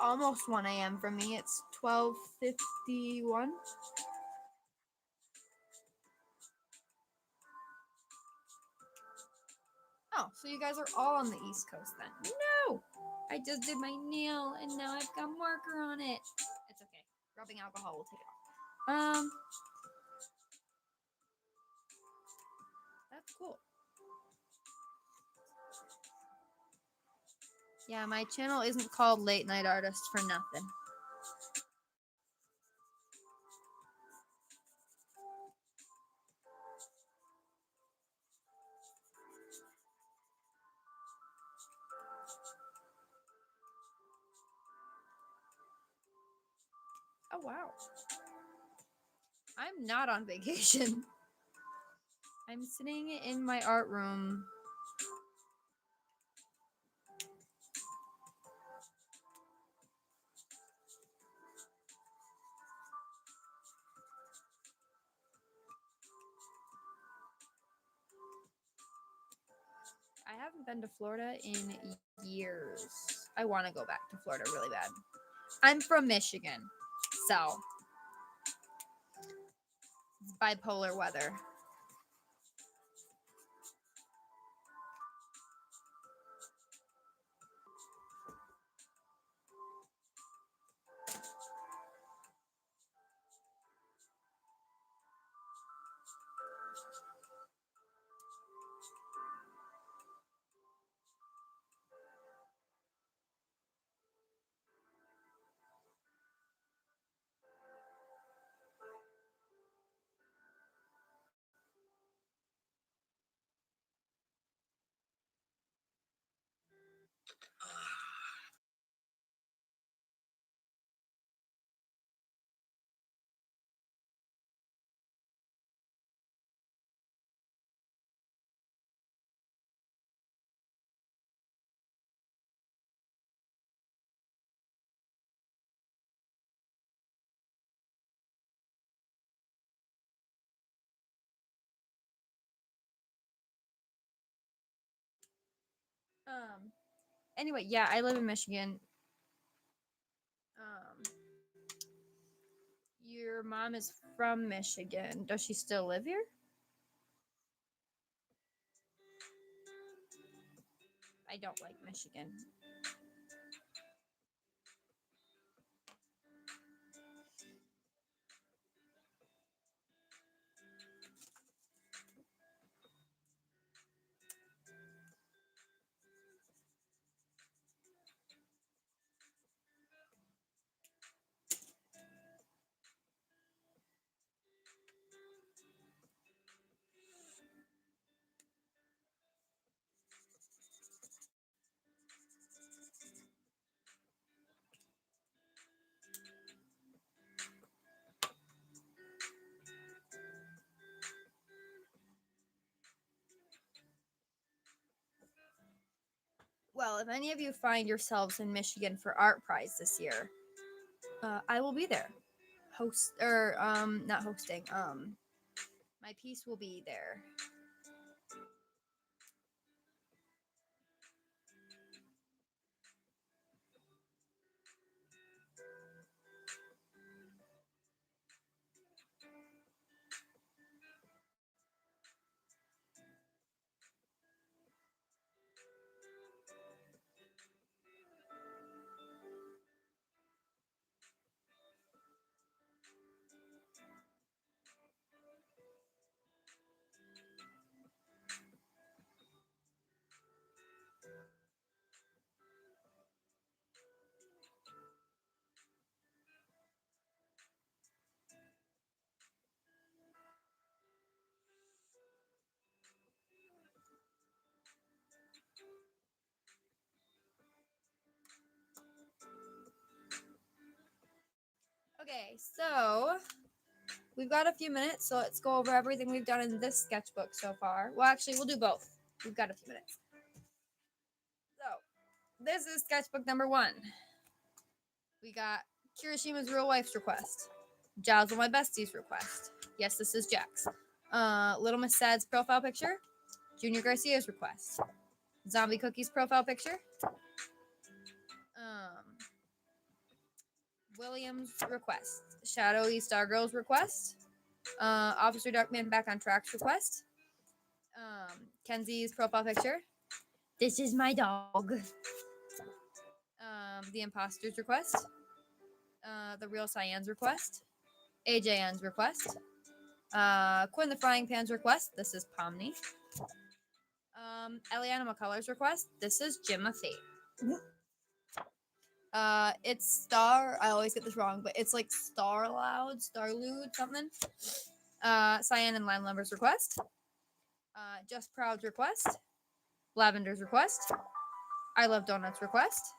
almost 1 a.m. for me. It's 12:51. Oh, so you guys are all on the East Coast then? No! I just did my nail and now I've got marker on it. It's okay. Rubbing alcohol will take it off. That's cool. Yeah, my channel isn't called Late Night Artist for nothing. Oh, wow. I'm not on vacation. I'm sitting in my art room. I haven't been to Florida in years. I want to go back to Florida really bad. I'm from Michigan, so it's bipolar weather. Um. Anyway, yeah, I live in Michigan. Um. Your mom is from Michigan. Does she still live here? I don't like Michigan. Well, if any of you find yourselves in Michigan for Art Prize this year, I will be there. Host or not hosting. My piece will be there. Okay, so we've got a few minutes, so let's go over everything we've done in this sketchbook so far. Well, actually, we'll do both. We've got a few minutes. So, this is sketchbook number 1. We got Kirishima's real wife's request. Jazzle my bestie's request. Yes, this is Jax. Little Miss Sad's profile picture. Junior Garcia's request. Zombie Cookie's profile picture. Um, Williams request. Shadowy Stargirl's request. Officer Darkman back on track's request. Kenzie's profile picture. This is my dog. The Imposter's request. The Real Cyan's request. AJN's request. Quinn the Frying Pan's request. This is Pomni. Eliana McCullers request. This is Jim of Fate. It's Star. I always get this wrong, but it's like Starlude, something. Cyan and Lime Lumber's request. Just Proud's request. Lavender's request. I Love Donuts request.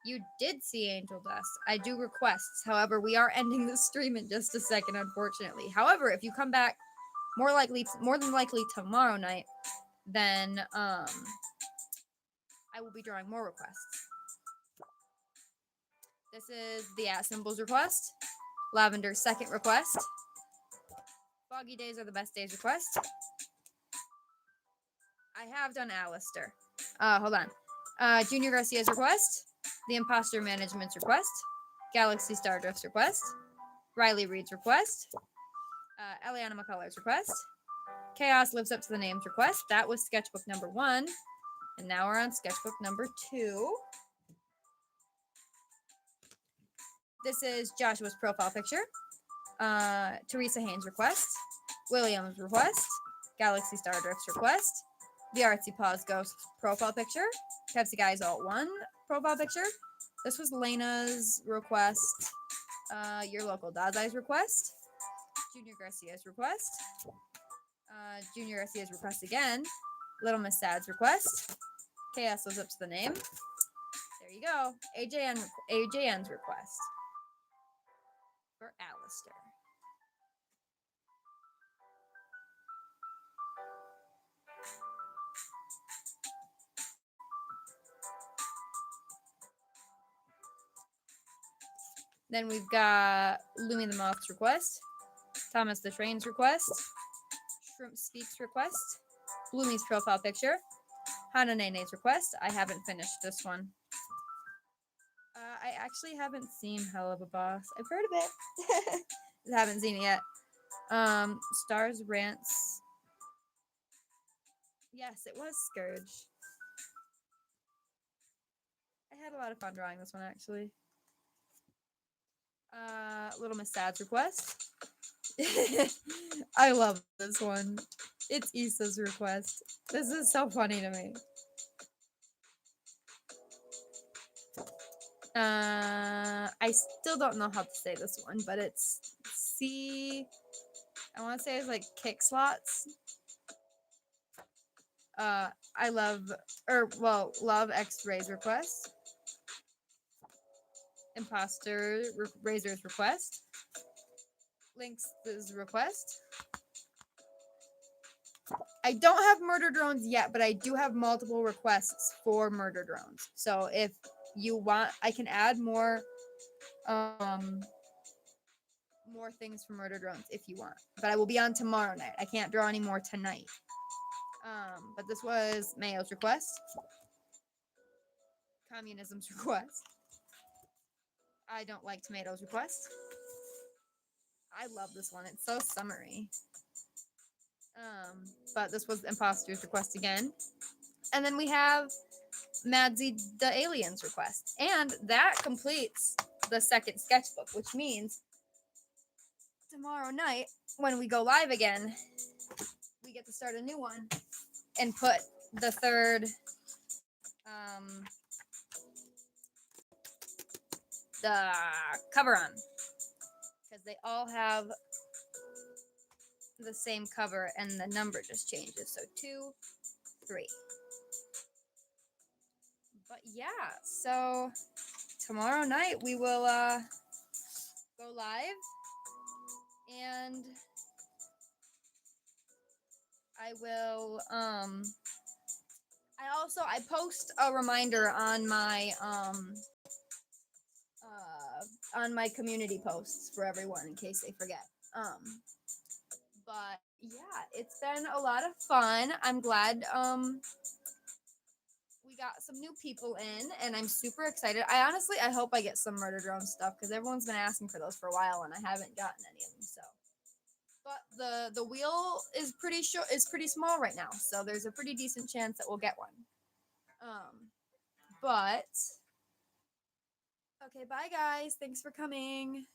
You did see Angel Dust. I do requests. However, we are ending the stream in just a second, unfortunately. However, if you come back more than likely tomorrow night, then I will be drawing more requests. This is the @symbols request. Lavender's second request. Foggy Days Are the Best Days request. I have done Alistair. Hold on. Junior Garcia's request. The Imposter Management's request. Galaxy Stardrift's request. Riley Reed's request. Eliana McCullers' request. Chaos Lives Up to the Name's request. That was sketchbook number 1. And now we're on sketchbook number 2. This is Joshua's profile picture. Teresa Haynes' request. William's request. Galaxy Stardrift's request. The Artsy Paws Ghost profile picture. Pepsi Guys Alt 1 profile picture. This was Lena's request. Your local Dazai's request. Junior Garcia's request. Junior Garcia's request again. Little Miss Sad's request. Chaos Lives Up to the Name. There you go. AJN's request. For Alistair. Then we've got Lumi the Moth's request. Thomas the Train's request. Shrimp Speaks request. Bloomy's profile picture. Hana Nene's request. I haven't finished this one. I actually haven't seen Hell of a Boss. I've heard of it. I haven't seen it yet. Stars Rants. Yes, it was Scourge. I had a lot of fun drawing this one, actually. Little Miss Sad's request. I love this one. It's Issa's request. This is so funny to me. I still don't know how to say this one, but it's I want to say it's like kick slots. I love X-Ray's request. Imposter Razor's request. Lynx's request. I don't have murder drones yet, but I do have multiple requests for murder drones. So if you want, I can add more things for murder drones if you want. But I will be on tomorrow night. I can't draw any more tonight. But this was Mayo's request. Communism's request. I don't like Tomatoes request. I love this one. It's so summery. But this was Imposter's request again. And then we have Madsy the Alien's request. And that completes the second sketchbook, which means tomorrow night, when we go live again, we get to start a new one and put the third the cover on, because they all have the same cover and the number just changes. So 2, 3. But yeah, so tomorrow night we will go live, and I will I post a reminder on my community posts for everyone in case they forget. But yeah, it's been a lot of fun. I'm glad we got some new people in, and I'm super excited. I hope I get some murder drone stuff because everyone's been asking for those for a while, and I haven't gotten any of them. So, but the wheel is pretty small right now, so there's a pretty decent chance that we'll get one. But okay, bye guys. Thanks for coming.